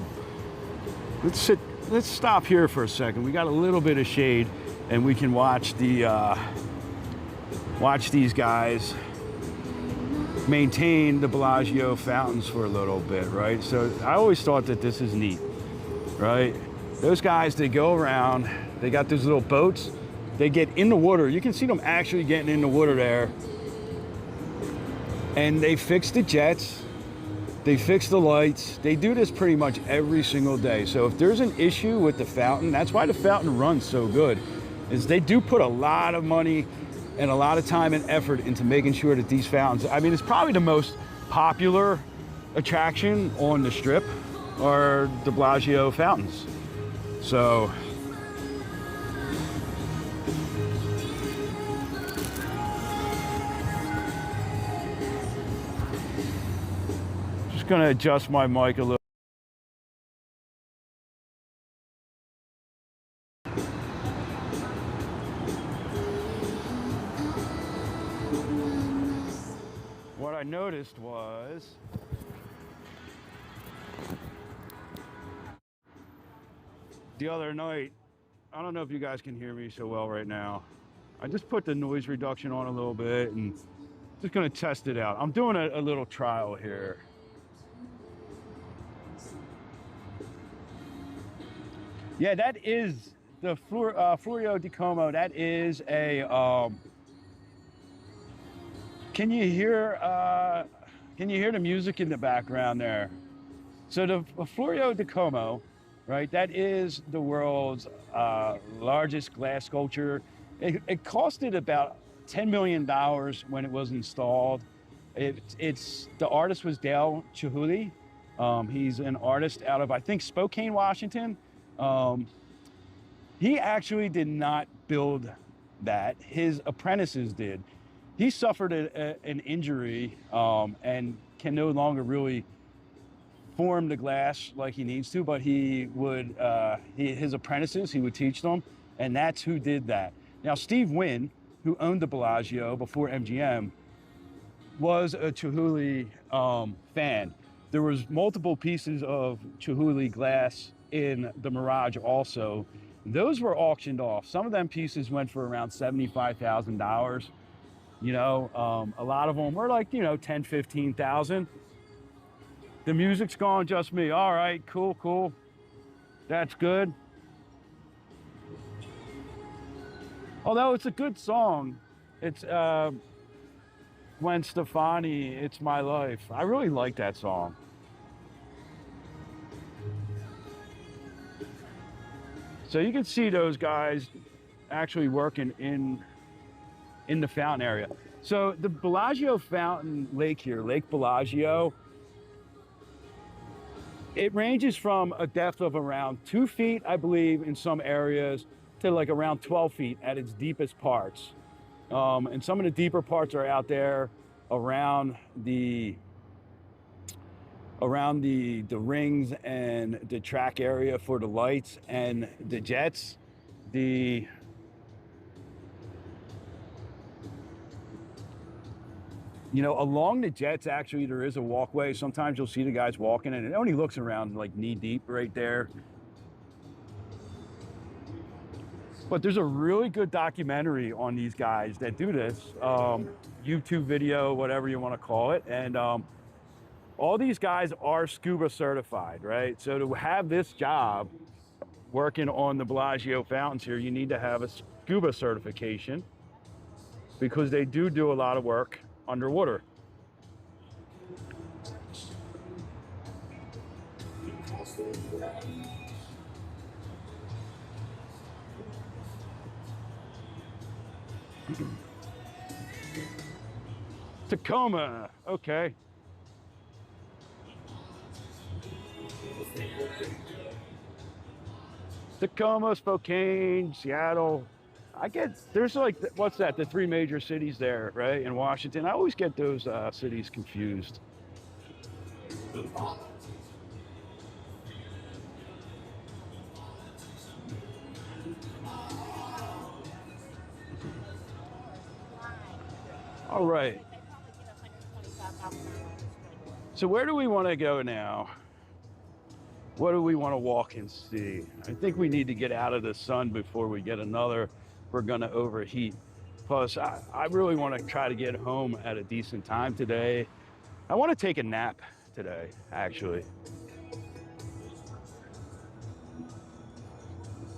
Let's stop here for a second. We got a little bit of shade, and we can watch these guys maintain the Bellagio Fountains for a little bit, right? So I always thought that this is neat, right? Those guys, they go around. They got those little boats. They get in the water. You can see them actually getting in the water there. And they fix the jets. They fix the lights. They do this pretty much every single day. So if there's an issue with the fountain, that's why the fountain runs so good, is they do put a lot of money and a lot of time and effort into making sure that these fountains, I mean, it's probably the most popular attraction on the Strip are the Bellagio Fountains. So, gonna adjust my mic a little. What I noticed was the other night, I don't know if you guys can hear me so well right now. I just put the noise reduction on a little bit and just gonna test it out. I'm doing a little trial here. Yeah, that is the Florio di Como. That is a, can you hear the music in the background there? So the Florio di Como, right, that is the world's largest glass sculpture. It costed about $10 million when it was installed. The artist was Dale Chihuly. He's an artist out of, I think, Spokane, Washington. He actually did not build that. His apprentices did. He suffered an injury and can no longer really form the glass like he needs to, but he would, his apprentices, he would teach them, and that's who did that. Now, Steve Wynn, who owned the Bellagio before MGM, was a Chihuly fan. There was multiple pieces of Chihuly glass in the Mirage also. Those were auctioned off. Some of them pieces went for around $75,000. You know, a lot of them were like, you know, 10, 15,000. The music's gone, just me. All right, cool. That's good. Although it's a good song. It's Gwen Stefani, It's My Life. I really like that song. So you can see those guys actually working in the fountain area. So the Bellagio Fountain Lake here, Lake Bellagio, It ranges from a depth of around 2 feet, I believe, in some areas, to like around 12 feet at its deepest parts. And some of the deeper parts are out there around the rings and the track area for the lights and the jets. Along the jets, actually, there is a walkway. Sometimes you'll see the guys walking, and it only looks around like knee deep right there. But there's a really good documentary on these guys that do this, YouTube video, whatever you want to call it. And all these guys are scuba certified, right? So to have this job working on the Bellagio Fountains here, you need to have a scuba certification because they do a lot of work underwater. Tacoma, okay. Tacoma, Spokane, Seattle. I get, there's like, what's that? The 3 major cities there, right? In Washington. I always get those cities confused. All right. So where do we want to go now? What do we want to walk and see? I think we need to get out of the sun before we get another. We're going to overheat. Plus, I really want to try to get home at a decent time today. I want to take a nap today, actually.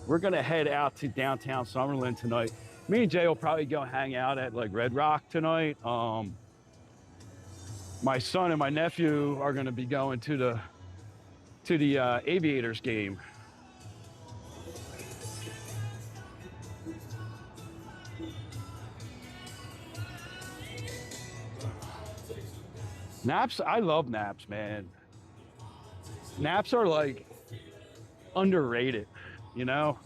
We're going to head out to downtown Summerlin tonight. Me and Jay will probably go hang out at like Red Rock tonight. My son and my nephew are going to be going to the Aviators game. Naps, I love naps, man. Naps are like underrated, you know?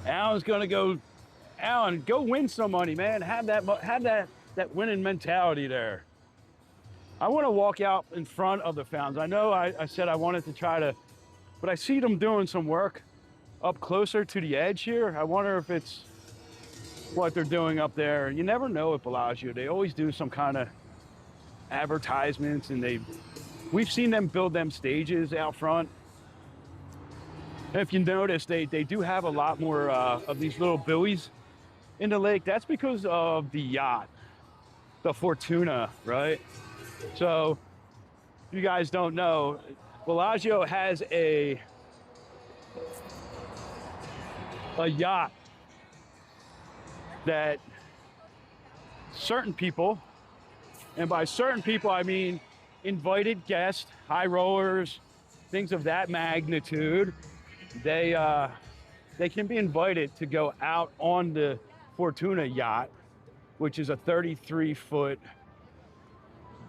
Alan's gonna go. Alan, go win some money, man. Have that winning mentality there. I want to walk out in front of the fountains. I know I said I wanted to try to, but I see them doing some work up closer to the edge here. I wonder if it's what they're doing up there. You never know at Bellagio. They always do some kind of advertisements, and we've seen them build them stages out front. And if you notice, they do have a lot more of these little buoys in the lake. That's because of the yacht, the Fortuna, right? So if you guys don't know, Bellagio has a yacht that certain people, and by certain people I mean invited guests, high rollers, things of that magnitude, they can be invited to go out on the Fortuna yacht, which is a 33-foot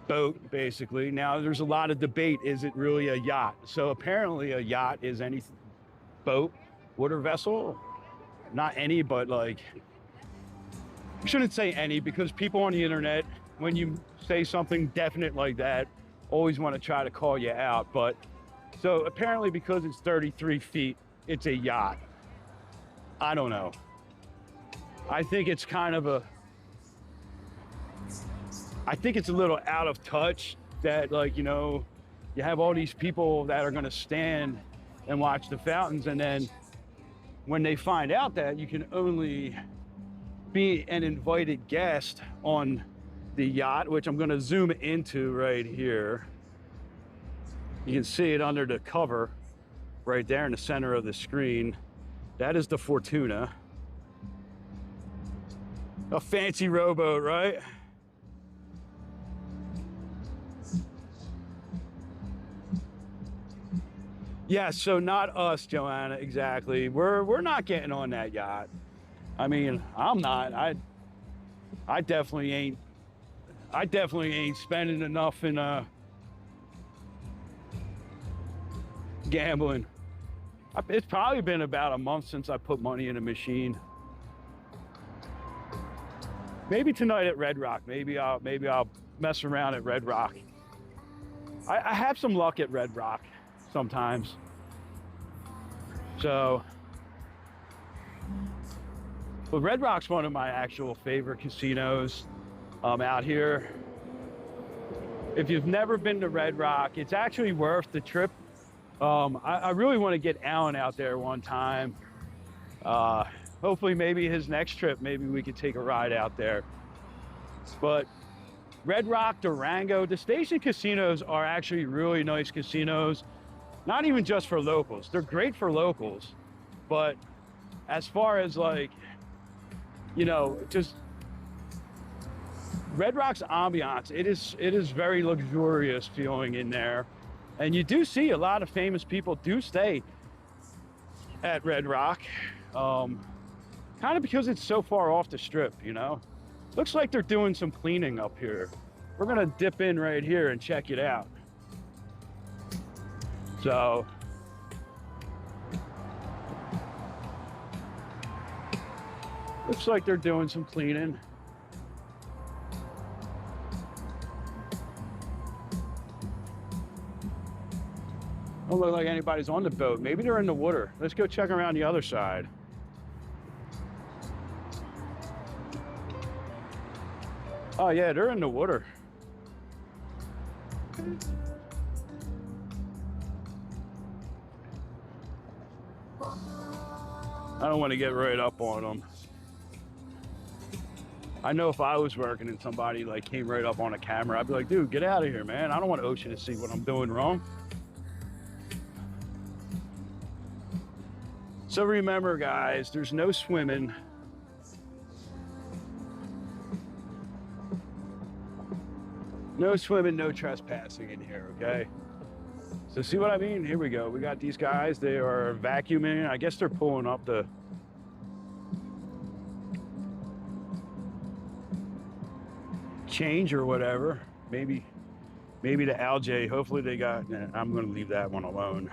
boat, basically. Now, there's a lot of debate. Is it really a yacht? So apparently a yacht is any boat, water vessel. Not any, but like, you shouldn't say any, because people on the internet, when you say something definite like that, always want to try to call you out. But so apparently because it's 33 feet, it's a yacht. I don't know. I think it's kind of I think it's a little out of touch that, like, you know, you have all these people that are going to stand and watch the fountains, and then when they find out that you can only be an invited guest on the yacht, which I'm going to zoom into right here. You can see it under the cover right there in the center of the screen. That is the Fortuna. A fancy rowboat, right? Yeah, so not us, Joanna, exactly. We're not getting on that yacht. I mean, I'm not. I definitely ain't. I definitely ain't spending enough in gambling. It's probably been about a month since I put money in a machine. Maybe tonight at Red Rock. Maybe I'll mess around at Red Rock. I have some luck at Red Rock sometimes. So, but Red Rock's one of my actual favorite casinos out here. If you've never been to Red Rock, it's actually worth the trip. I really want to get Alan out there one time. Hopefully maybe his next trip, maybe we could take a ride out there. But Red Rock, Durango, the station casinos are actually really nice casinos. Not even just for locals. They're great for locals. But as far as like, you know, just Red Rock's ambiance, it is very luxurious feeling in there. And you do see a lot of famous people do stay at Red Rock. Kind of because it's so far off the strip, you know? Looks like they're doing some cleaning up here. We're gonna dip in right here and check it out. So, looks like they're doing some cleaning. Don't look like anybody's on the boat. Maybe they're in the water. Let's go check around the other side. Oh yeah, they're in the water. I don't want to get right up on them. I know if I was working and somebody like came right up on a camera, I'd be like, dude, get out of here, man. I don't want Ocean to see what I'm doing wrong. So remember, guys, there's no swimming. No swimming, no trespassing in here, okay? So see what I mean? Here we go. We got these guys. They are vacuuming. I guess they're pulling up the change or whatever. Maybe the algae. Hopefully they got, I'm going to leave that one alone.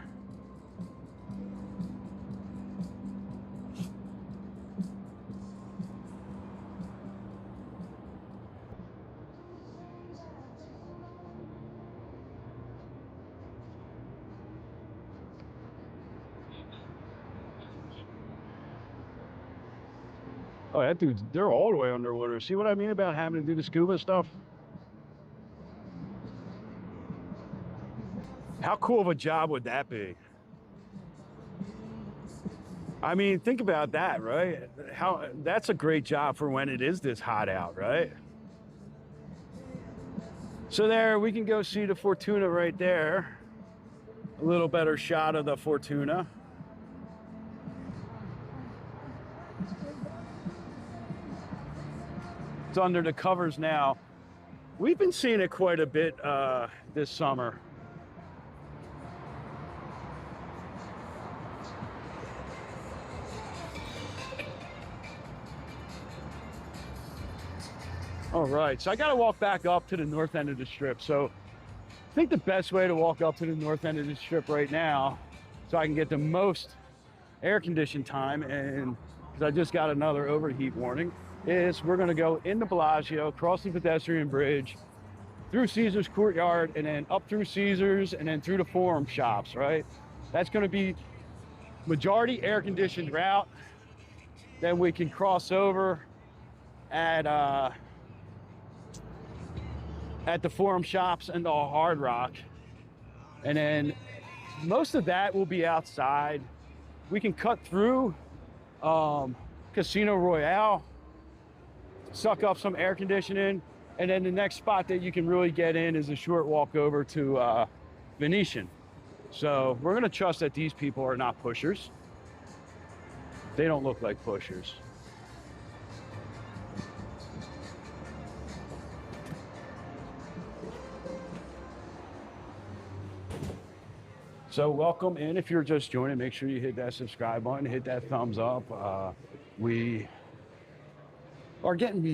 Oh, that dude's, they're all the way underwater. See what I mean about having to do the scuba stuff? How cool of a job would that be? I mean, think about that, right? That's a great job for when it is this hot out, right? So there, we can go see the Fortuna right there. A little better shot of the Fortuna. It's under the covers now. We've been seeing it quite a bit this summer. All right, so I gotta walk back up to the north end of the strip. So I think the best way to walk up to the north end of the strip right now, so I can get the most air conditioned time, and because I just got another overheat warning, is we're gonna go in the Bellagio, cross the pedestrian bridge, through Caesar's Courtyard, and then up through Caesar's, and then through the Forum shops, right? That's gonna be majority air conditioned route. Then we can cross over at the Forum shops and the Hard Rock. And then most of that will be outside. We can cut through Casino Royale, suck up some air conditioning, and then the next spot that you can really get in is a short walk over to Venetian. So we're gonna trust that these people are not pushers. They don't look like pushers. So welcome in. If you're just joining, make sure you hit that subscribe button, hit that thumbs up. We are getting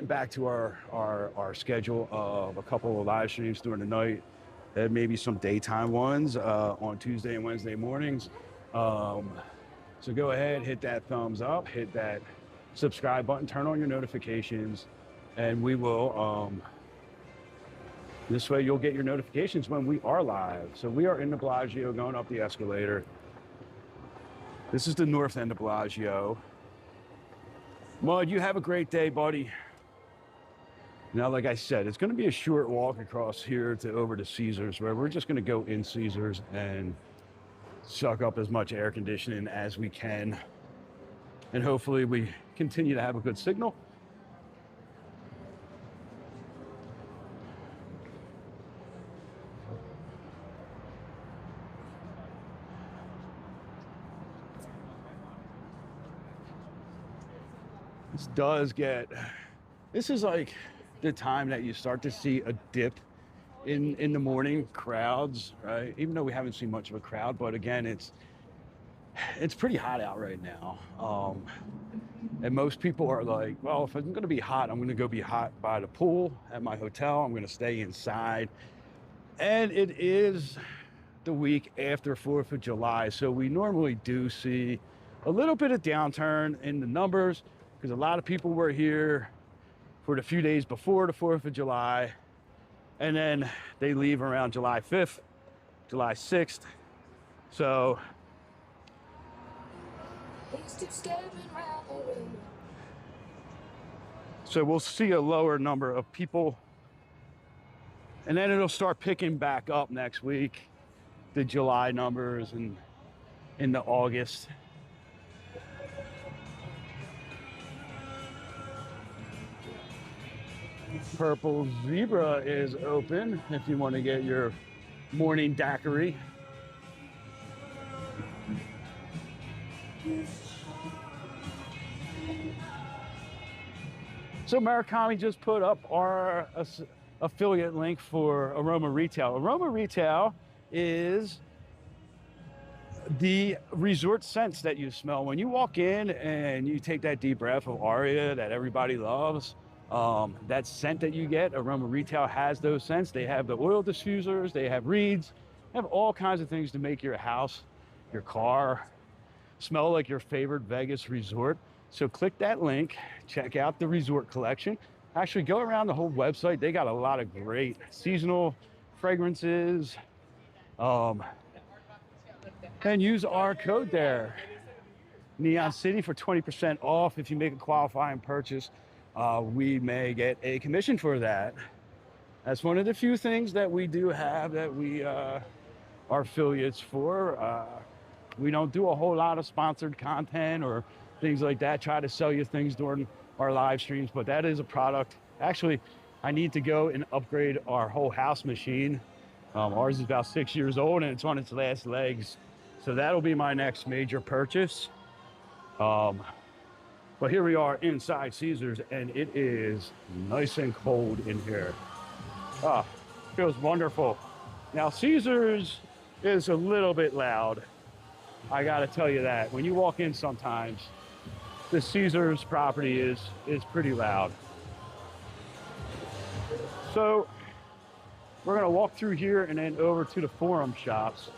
back to our schedule of a couple of live streams during the night, and maybe some daytime ones on Tuesday and Wednesday mornings. So go ahead, hit that thumbs up, hit that subscribe button, turn on your notifications, and we will, this way you'll get your notifications when we are live. So we are in the Bellagio going up the escalator. This is the north end of Bellagio. Mud, you have a great day, buddy. Now, like I said, it's going to be a short walk across here to over to Caesars, where we're just going to go in Caesars and suck up as much air conditioning as we can. And hopefully we continue to have a good signal. This is like the time that you start to see a dip in the morning crowds, right? Even though we haven't seen much of a crowd, but again, it's pretty hot out right now. And most people are like, well, if I'm going to be hot, I'm going to go be hot by the pool at my hotel. I'm going to stay inside. And it is the week after 4th of July. So we normally do see a little bit of downturn in the numbers because a lot of people were here for the few days before the 4th of July. And then they leave around July 5th, July 6th. So we'll see a lower number of people. And then it'll start picking back up next week, the July numbers and into August. Purple Zebra is open if you want to get your morning daiquiri. So Murakami just put up our affiliate link for Aroma Retail. Aroma Retail is the resort scents that you smell when you walk in and you take that deep breath of Aria that everybody loves. That scent that you get, Aroma Retail has those scents. They have the oil diffusers, they have reeds, they have all kinds of things to make your house, your car, smell like your favorite Vegas resort. So click that link, check out the resort collection. Actually, go around the whole website. They got a lot of great seasonal fragrances. And use our code there, Neon City, for 20% off if you make a qualifying purchase. We may get a commission for that. That's one of the few things that we do have that we are affiliates for. We don't do a whole lot of sponsored content or things like that, try to sell you things during our live streams, but that is a product. Actually, I need to go and upgrade our whole house machine. Ours is about 6 years old and it's on its last legs. So that'll be my next major purchase. But here we are inside Caesars and it is nice and cold in here. Feels wonderful. Now Caesars is a little bit loud. I gotta tell you that. When you walk in sometimes, the Caesars property is pretty loud. So we're gonna walk through here and then over to the Forum shops.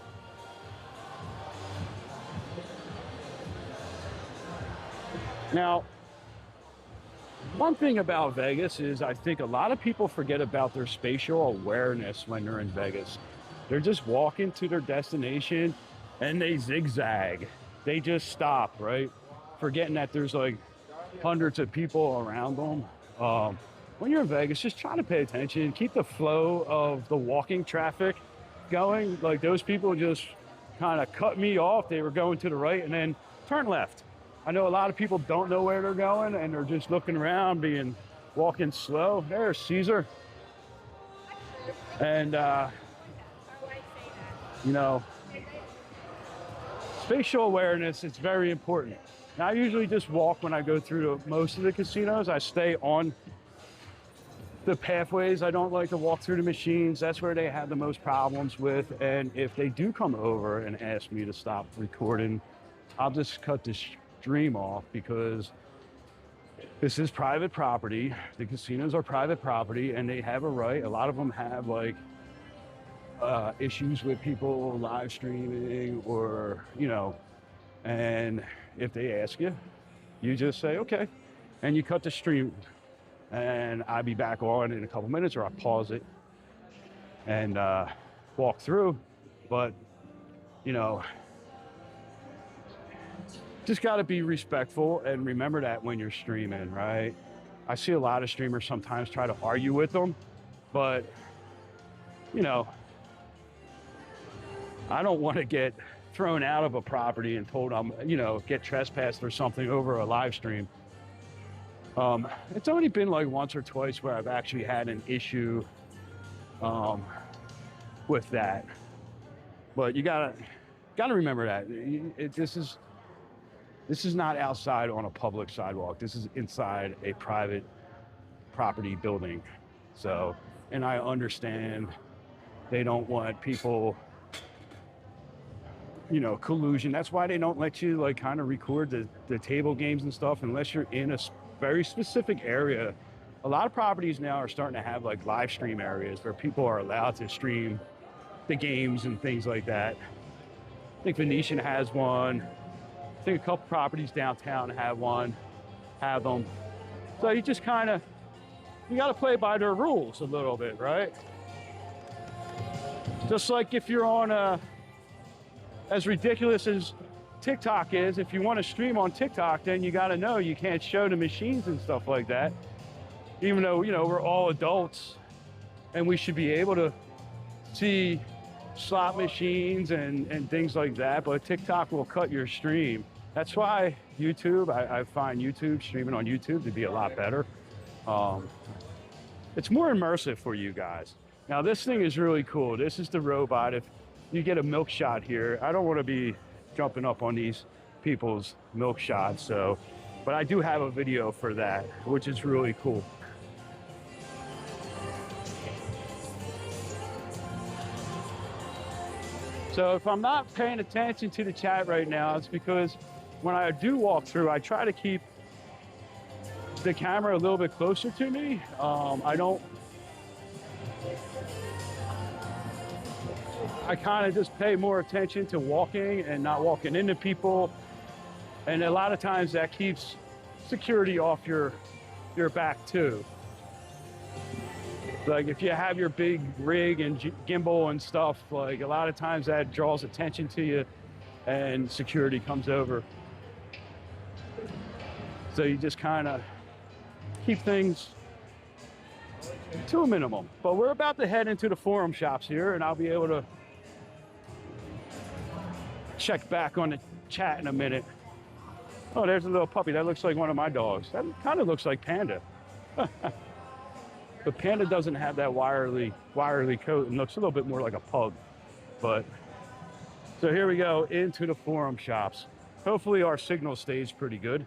Now, one thing about Vegas is I think a lot of people forget about their spatial awareness when they're in Vegas. They're just walking to their destination and they zigzag. They just stop, right? Forgetting that there's like hundreds of people around them. When you're in Vegas, just try to pay attention, keep the flow of the walking traffic going. Like those people just kind of cut me off. They were going to the right and then turn left. I know a lot of people don't know where they're going and they're just looking around, walking slow. There's Caesar. And, you know, spatial awareness, it's very important. Now, I usually just walk when I go through most of the casinos. I stay on The pathways, I don't like to walk through the machines. That's where they have the most problems with. And if they do come over and ask me to stop recording, I'll just cut the stream off, because this is private property. The casinos are private property, and they have a right. A lot of them have like issues with people live streaming, or, you know, and if they ask you, you just say, okay, and you cut the stream. And I'll be back on in a couple minutes, or I'll pause it and walk through. But, you know, just got to be respectful and remember that when you're streaming, right? I see a lot of streamers sometimes try to argue with them, but, you know, I don't want to get thrown out of a property and told I'm, you know, get trespassed or something over a live stream. It's only been like once or twice where I've actually had an issue with that, but you gotta remember that this is not outside on a public sidewalk. This is inside a private property building. So, and I understand they don't want people, you know, collusion. That's why they don't let you like kind of record the table games and stuff unless you're in a very specific area. A lot of properties now are starting to have like live stream areas where people are allowed to stream the games and things like that. I think Venetian has one. I think a couple properties downtown have them. So you just kind of, you got to play by their rules a little bit, right? Just like if you're on as ridiculous as TikTok is, if you want to stream on TikTok, then you got to know you can't show the machines and stuff like that. Even though, you know, we're all adults and we should be able to see slot machines and things like that, but TikTok will cut your stream. That's why YouTube, I find YouTube, streaming on YouTube, to be a lot better. It's more immersive for you guys. Now this thing is really cool. This is the robot. If you get a milk shot here, I don't want to be jumping up on these people's milk shots, so, but I do have a video for that, which is really cool. So if I'm not paying attention to the chat right now, it's because when I do walk through, I try to keep the camera a little bit closer to me. I kind of just pay more attention to walking and not walking into people. And a lot of times that keeps security off your back too. Like if you have your big rig and gimbal and stuff, like a lot of times that draws attention to you and security comes over. So you just kind of keep things to a minimum. But we're about to head into the forum shops here, and I'll be able to check back on the chat in a minute. Oh, there's a little puppy. That looks like one of my dogs. That kind of looks like Panda. But Panda doesn't have that wirely coat and looks a little bit more like a pug. But so here we go into the forum shops. Hopefully our signal stays pretty good.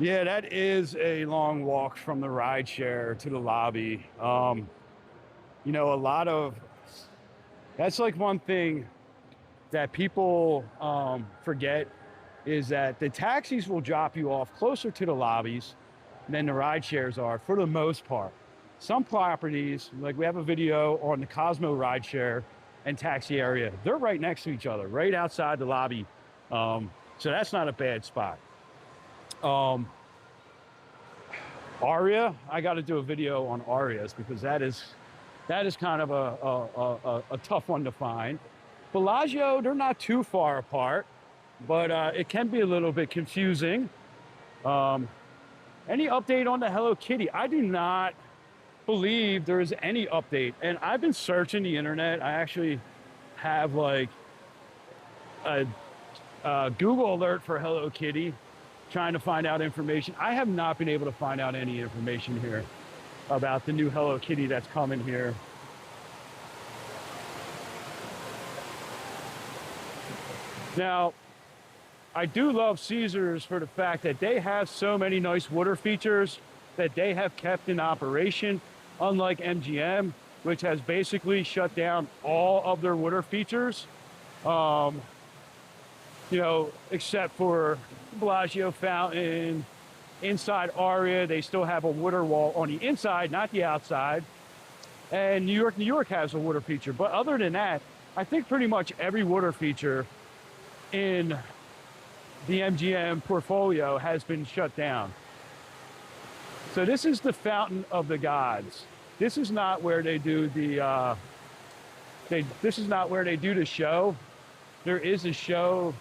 Yeah, that is a long walk from the ride share to the lobby. You know, that's like one thing that people forget is that the taxis will drop you off closer to the lobbies than the ride shares are for the most part. Some properties, like we have a video on the Cosmo ride share and taxi area, they're right next to each other, right outside the lobby. So that's not a bad spot. Aria, I got to do a video on Arias because that is kind of a tough one to find. Bellagio, they're not too far apart, but it can be a little bit confusing. Any update on the Hello Kitty? I do not believe there is any update, and I've been searching the internet. I actually have like a Google alert for Hello Kitty, trying to find out information. I have not been able to find out any information here about the new Hello Kitty that's coming here. Now, I do love Caesars for the fact that they have so many nice water features that they have kept in operation, unlike MGM, which has basically shut down all of their water features. You know, except for Bellagio Fountain, inside Aria, they still have a water wall on the inside, not the outside. And New York has a water feature. But other than that, I think pretty much every water feature in the MGM portfolio has been shut down. So this is the Fountain of the Gods. This is not where they do the, this is not where they do the show. There is a show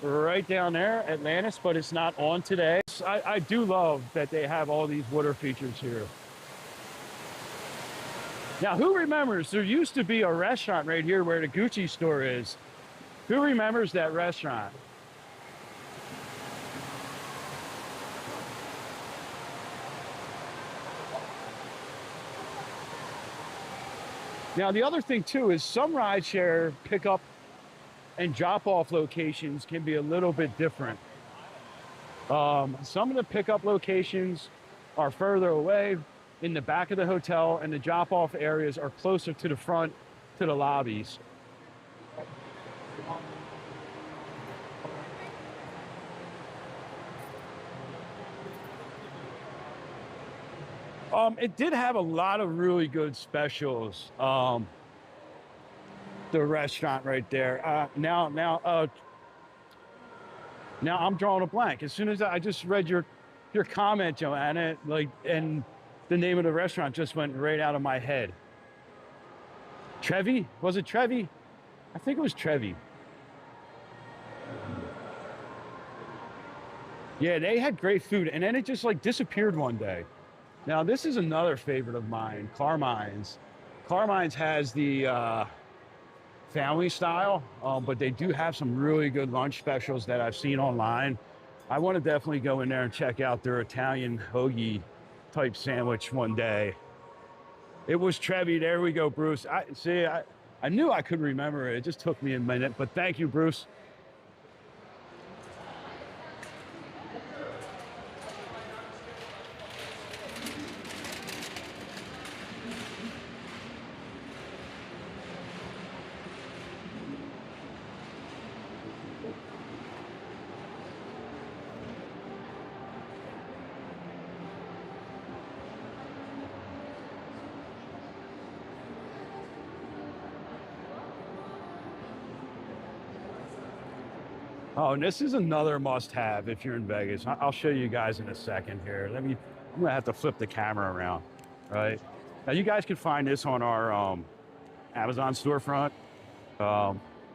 right down there, Atlantis, but it's not on today. I do love that they have all these water features here. Now, who remembers, there used to be a restaurant right here where the Gucci store is. Who remembers that restaurant? Now, the other thing too is some rideshare pickup and drop-off locations can be a little bit different. Some of the pickup locations are further away in the back of the hotel, and the drop-off areas are closer to the front, to the lobbies. It did have a lot of really good specials. The restaurant right there. Now I'm drawing a blank. As soon as I just read your comment, Joanna, like, and the name of the restaurant just went right out of my head. Trevi? Was it Trevi? I think it was Trevi. Yeah, they had great food, and then it just like disappeared one day. Now, this is another favorite of mine, Carmine's. Carmine's has the family style, but they do have some really good lunch specials that I've seen online. I want to definitely go in there and check out their Italian hoagie type sandwich one day. It was Trevi. There we go, Bruce. I knew I could remember it. It just took me a minute, but thank you, Bruce. Oh, and this is another must-have if you're in Vegas. I'll show you guys in a second here. I'm gonna have to flip the camera around, right? Now you guys can find this on our Amazon storefront.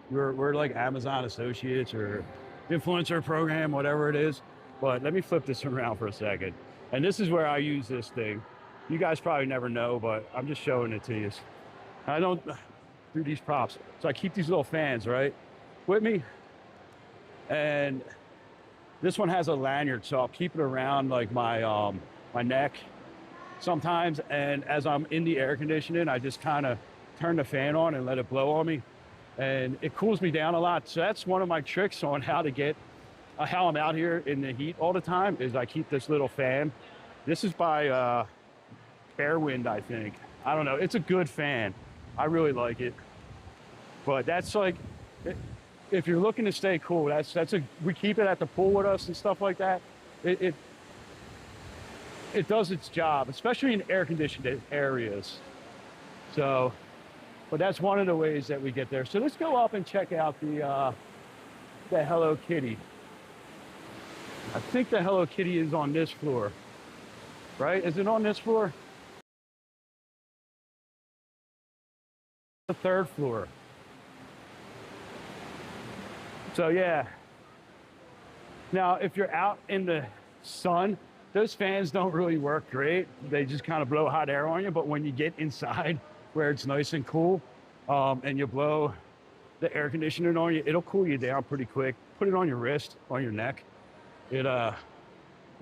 We're like Amazon associates or influencer program, whatever it is. But let me flip this around for a second. And this is where I use this thing. You guys probably never know, but I'm just showing it to you. I don't do these props. So I keep these little fans, right, with me. And this one has a lanyard, so I'll keep it around like my my neck sometimes. And as I'm in the air conditioning, I just kind of turn the fan on and let it blow on me, and it cools me down a lot. So that's one of my tricks on how to get how I'm out here in the heat all the time, is I keep this little fan. This is by Airwind, I think. I don't know. It's a good fan. I really like it. But that's like, if you're looking to stay cool, we keep it at the pool with us and stuff like that. It does its job, especially in air-conditioned areas. So, but that's one of the ways that we get there. So let's go up and check out the Hello Kitty. I think the Hello Kitty is on this floor, right? Is it on this floor? The third floor. So yeah. Now, if you're out in the sun, those fans don't really work great. They just kind of blow hot air on you. But when you get inside where it's nice and cool, and you blow the air conditioning on you, it'll cool you down pretty quick. Put it on your wrist, on your neck. It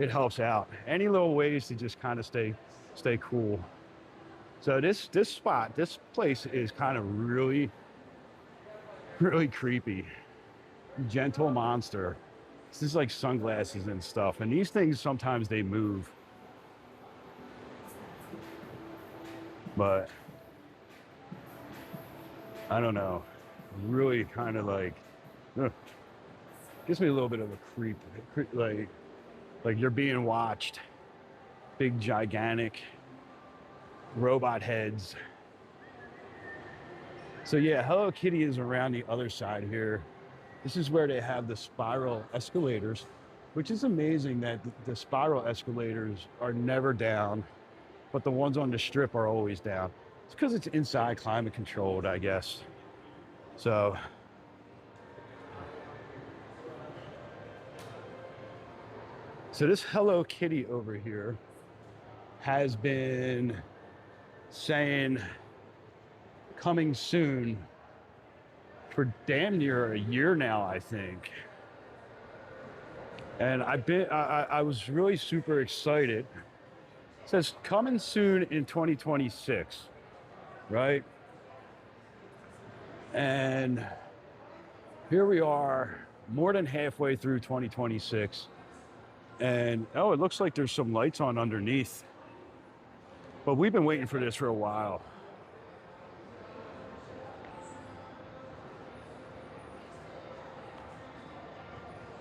helps out. Any little ways to just kind of stay cool. So this place is kind of really creepy. Gentle monster. This is like sunglasses and stuff, and these things sometimes they move. But I don't know. Really kind of like gives me a little bit of a creep, like you're being watched. Big gigantic robot heads. So yeah, Hello Kitty is around the other side here. This is where they have the spiral escalators, which is amazing that the spiral escalators are never down, but the ones on the strip are always down. It's because it's inside, climate controlled, I guess. So this Hello Kitty over here has been saying coming soon for damn near a year now, I think. And I was really super excited. It says coming soon in 2026, right? And here we are, more than halfway through 2026. And oh, it looks like there's some lights on underneath. But we've been waiting for this for a while.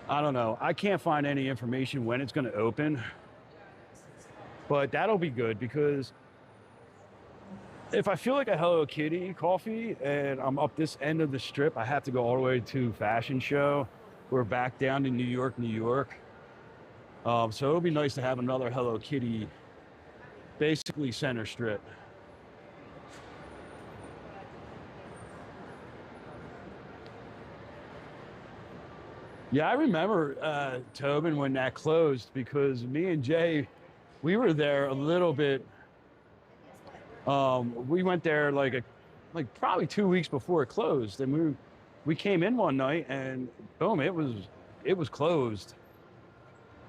I don't know. I can't find any information when it's going to open. But that'll be good, because if I feel like a Hello Kitty coffee and I'm up this end of the strip, I have to go all the way to Fashion Show. We're back down to New York. So it'll be nice to have another Hello Kitty, basically center strip. Yeah, I remember Tobin when that closed, because me and Jay, we were there a little bit. We went there like probably 2 weeks before it closed, and we came in one night and boom, it was closed.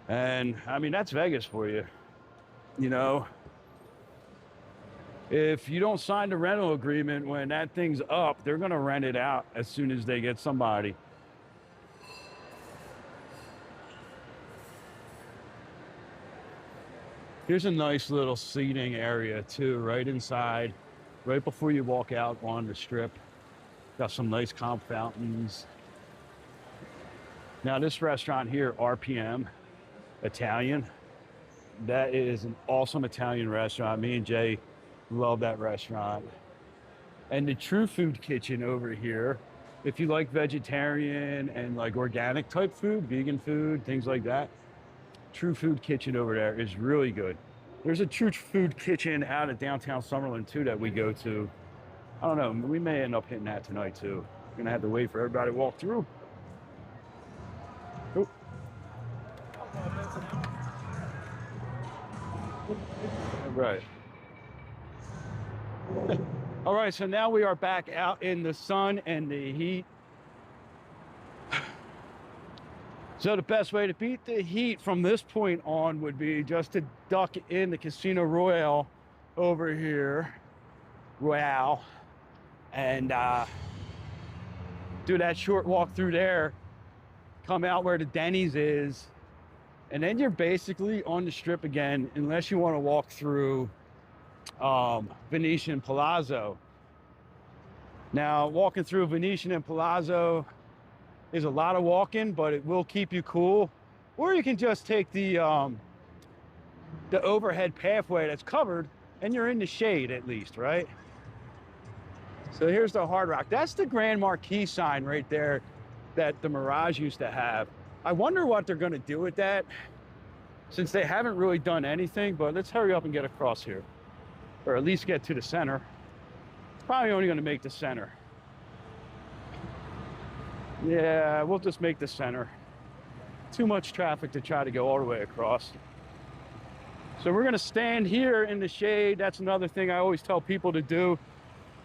And I mean, that's Vegas for you. You know, if you don't sign the rental agreement when that thing's up, they're going to rent it out as soon as they get somebody. Here's a nice little seating area too, right inside, right before you walk out on the strip. Got some nice comp fountains. Now this restaurant here, RPM Italian, that is an awesome Italian restaurant. Me and Jay love that restaurant. And the True Food Kitchen over here, if you like vegetarian and like organic type food, vegan food, things like that, True Food Kitchen over there is really good. There's a True Food Kitchen out at downtown Summerlin too that we go to. I don't know, we may end up hitting that tonight too. We're gonna have to wait for everybody to walk through. Oh. All right. All right, so now we are back out in the sun and the heat. So the best way to beat the heat from this point on would be just to duck in the Casino Royale over here, Royale, and do that short walk through there, come out where the Denny's is, and then you're basically on the strip again, unless you want to walk through Venetian Palazzo. Now, walking through Venetian and Palazzo is a lot of walking, but it will keep you cool. Or you can just take the overhead pathway that's covered, and you're in the shade at least, right? So here's the Hard Rock. That's the Grand Marquis sign right there that the Mirage used to have. I wonder what they're gonna do with that, since they haven't really done anything, but let's hurry up and get across here. Or at least get to the center. It's probably only gonna make the center. Yeah, we'll just make the center. Too much traffic to try to go all the way across. So we're gonna stand here in the shade. That's another thing I always tell people to do.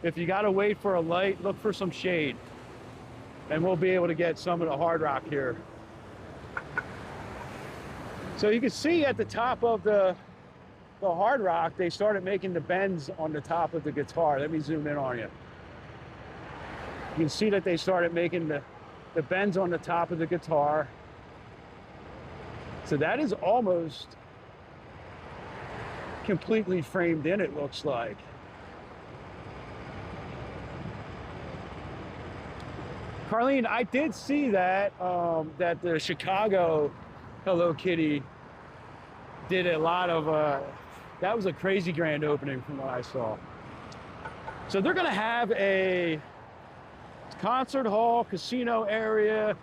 If you gotta wait for a light, look for some shade. and we'll be able to get some of the Hard Rock here. So you can see at the top of the Hard Rock, they started making the bends on the top of the guitar. Let me zoom in on you. You can see that they started making the bends on the top of the guitar. So that is almost completely framed in, it looks like. Carlene, I did see that that the Chicago Hello Kitty did a lot of, that was a crazy grand opening from what I saw. So they're gonna have a concert hall, casino area,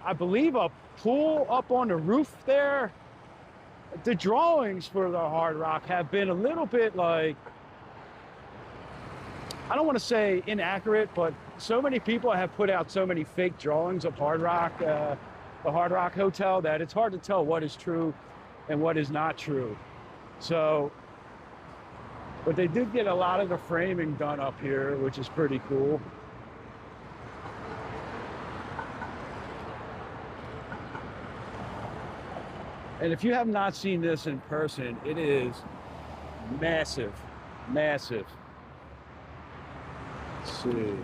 I believe a pool up on the roof there. The drawings for the Hard Rock have been a little bit like, I don't want to say inaccurate, but so many people have put out so many fake drawings of Hard Rock, the Hard Rock Hotel, that it's hard to tell what is true and what is not true. So, but they did get a lot of the framing done up here, which is pretty cool. And if you have not seen this in person, it is massive, massive. Let's see.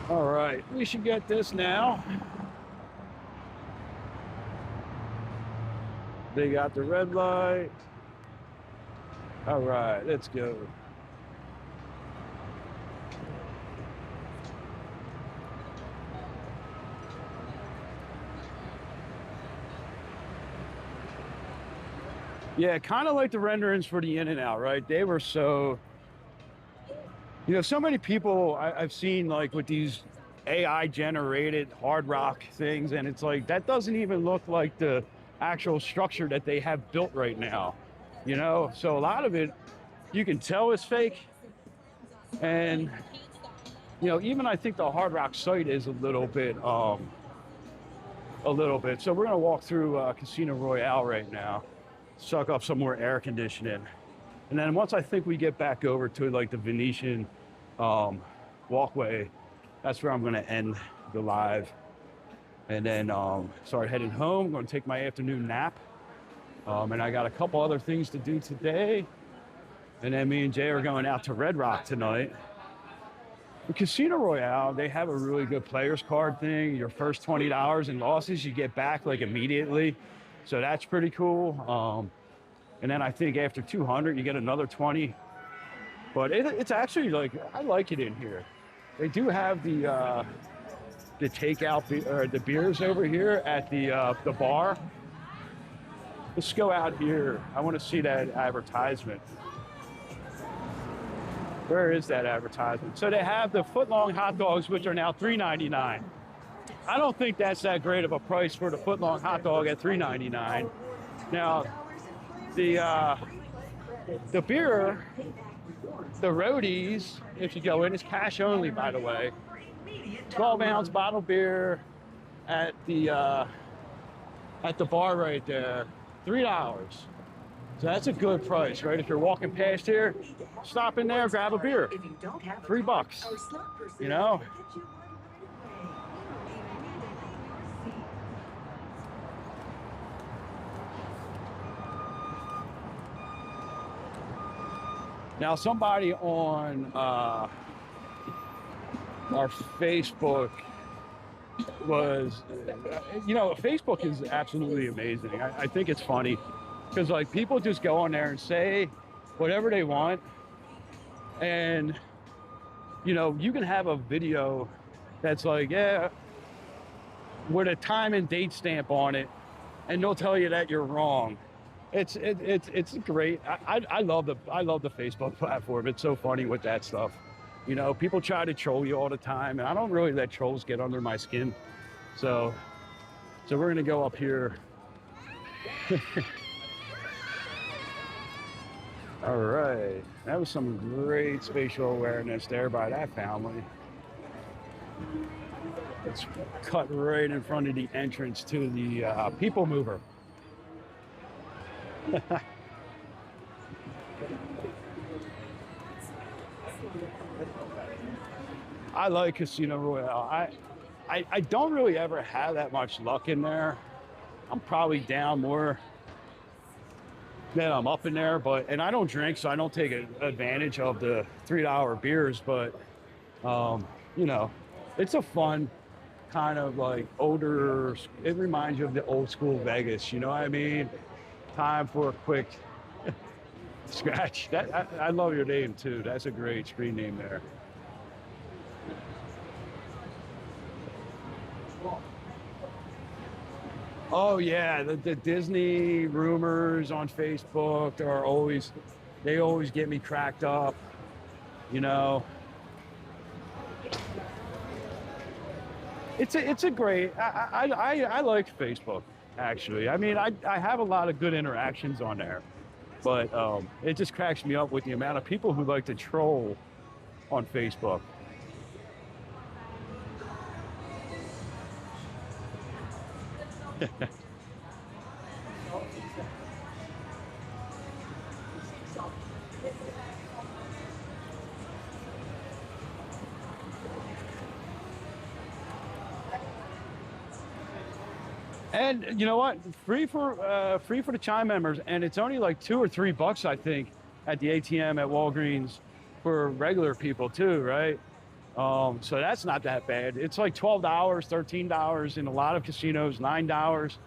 All right, we should get this now. They got the red light. All right, let's go. Yeah, kind of like the renderings for the In and Out, right? They were so, you know, so many people I've seen like with these AI generated Hard Rock things, and it's like, that doesn't even look like the actual structure that they have built right now, you know? So a lot of it, you can tell is fake. And, you know, even I think the Hard Rock site is a little bit. So we're gonna walk through Casino Royale right now. Suck up some more air conditioning, and then once I think we get back over to like the Venetian walkway, that's where I'm going to end the live, and then start heading home. I'm going to take my afternoon nap, and I got a couple other things to do today, and then me and Jay are going out to Red Rock tonight. The Casino Royale, they have a really good players card thing. Your first $20 in losses you get back like immediately. So that's pretty cool. And then I think after 200, you get another 20. But it's actually like, I like it in here. They do have the takeout or the beers over here at the bar. Let's go out here. I want to see that advertisement. Where is that advertisement? So they have the footlong hot dogs, which are now $3.99. I don't think that's that great of a price for the footlong hot dog at $3.99. Now, the beer, the roadies, if you go in, is cash only, by the way. 12-ounce bottle beer at the bar right there, $3. So that's a good price, right? If you're walking past here, stop in there, grab a beer. $3, you know? Now, somebody on our Facebook was, you know, Facebook is absolutely amazing. I think it's funny because, like, people just go on there and say whatever they want. And, you know, you can have a video that's like, yeah, with a time and date stamp on it, and they'll tell you that you're wrong. It's great. I love the Facebook platform. It's so funny with that stuff. You know, people try to troll you all the time, and I don't really let trolls get under my skin. So we're gonna go up here. All right, that was some great spatial awareness there by that family. It's cut right in front of the entrance to the People Mover. I like Casino Royale. I don't really ever have that much luck in there. I'm probably down more than I'm up in there, and I don't drink, so I don't take advantage of the $3 beers, but you know, it's a fun kind of like older, it reminds you of the old school Vegas, you know what I mean? Time for a quick scratch. I love your name too. That's a great screen name there. Oh yeah, the Disney rumors on Facebook are always, they always get me cracked up, you know. It's a great, I like Facebook, actually. I mean, I have a lot of good interactions on there, but it just cracks me up with the amount of people who like to troll on Facebook. And you know what? Free for the Chime members, and it's only like $2 or $3, I think, at the ATM at Walgreens for regular people too, right? So that's not that bad. It's like $12, $13 in a lot of casinos. $9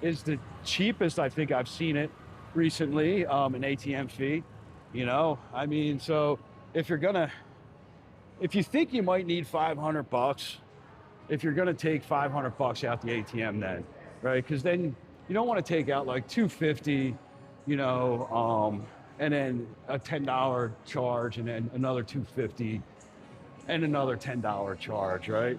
is the cheapest I think I've seen it recently. An ATM fee, you know. I mean, so if you think you might need $500, if you're gonna take $500 out the ATM, then. Right, because then you don't want to take out like $250, you know, and then a $10 charge, and then another $250, and another $10 charge, right?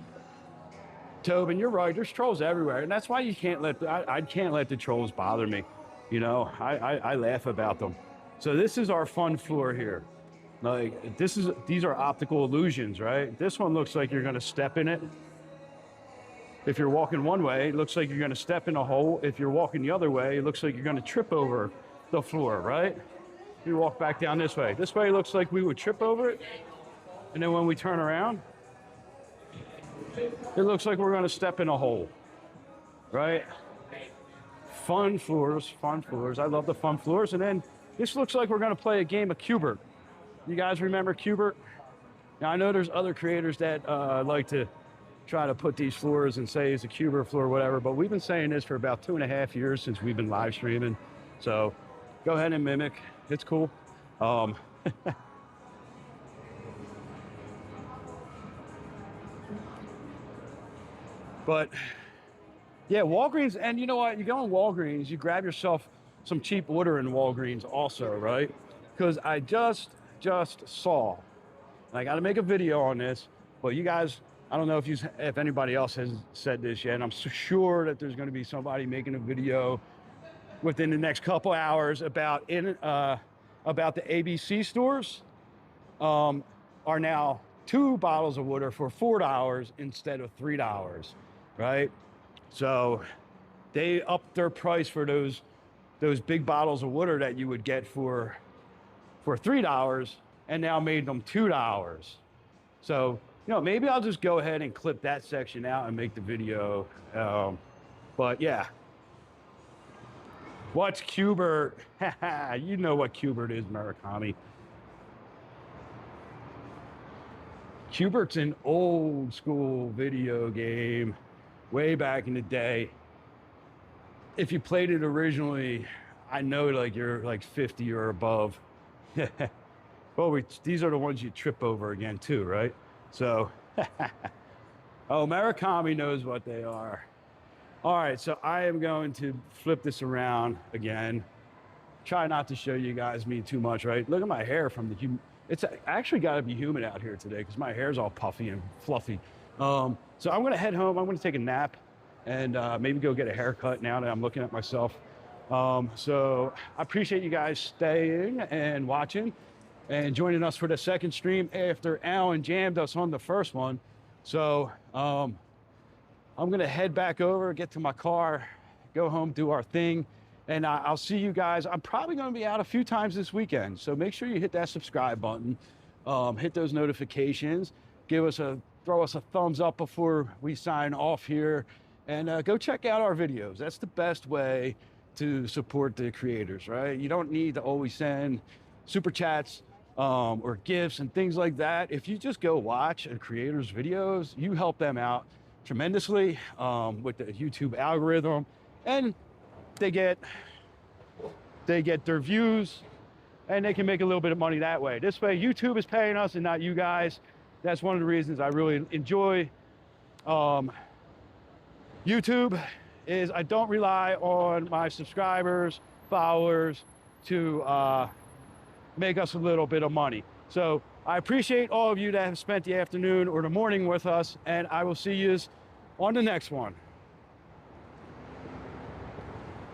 Tobin, you're right. There's trolls everywhere, and that's why you can't let I can't let the trolls bother me. You know, I laugh about them. So this is our fun floor here. Like these are optical illusions, right? This one looks like you're going to step in it. If you're walking one way, it looks like you're going to step in a hole. If you're walking the other way, it looks like you're going to trip over the floor, right? You walk back down this way. This way looks like we would trip over it. And then when we turn around, it looks like we're going to step in a hole, right? Fun floors, fun floors. I love the fun floors. And then this looks like we're going to play a game of Cubert. You guys remember Cubert? Now, I know there's other creators that like to try to put these floors and say it's a Cubert floor or whatever, but we've been saying this for about 2.5 years since we've been live streaming. So go ahead and mimic. It's cool. But yeah, Walgreens, and you know what? You go in Walgreens, you grab yourself some cheap water in Walgreens also, right? Because I just saw, and I got to make a video on this, but you guys, I don't know if anybody else has said this yet, and I'm so sure that there's going to be somebody making a video within the next couple hours about the ABC stores are now 2 bottles of water for $4 instead of $3, right? So they upped their price for those big bottles of water that you would get for $3 and now made them $2. So, you know, maybe I'll just go ahead and clip that section out and make the video. But yeah. What's Cubert? You know what Cubert is, Murakami. Cubert's an old school video game way back in the day. If you played it originally, I know like you're like 50 or above. Well, these are the ones you trip over again too, right? So, oh, Murakami knows what they are. All right, so I am going to flip this around again. Try not to show you guys me too much, right? Look at my hair from the it's actually got to be humid out here today because my hair's all puffy and fluffy. So I'm going to head home. I'm going to take a nap and maybe go get a haircut now that I'm looking at myself. So I appreciate you guys staying and watching and joining us for the second stream after Alan jammed us on the first one. So I'm going to head back over, get to my car, go home, do our thing, And I'll see you guys. I'm probably going to be out a few times this weekend. So make sure you hit that subscribe button, hit those notifications, throw us a thumbs up before we sign off here, and go check out our videos. That's the best way to support the creators, right? You don't need to always send super chats or gifts and things like that. If you just go watch a creator's videos, you help them out tremendously with the YouTube algorithm, and they get their views, and they can make a little bit of money that way. This way, YouTube is paying us and not you guys. That's one of the reasons I really enjoy YouTube, is I don't rely on my subscribers, followers to make us a little bit of money. So I appreciate all of you that have spent the afternoon or the morning with us, and I will see you on the next one.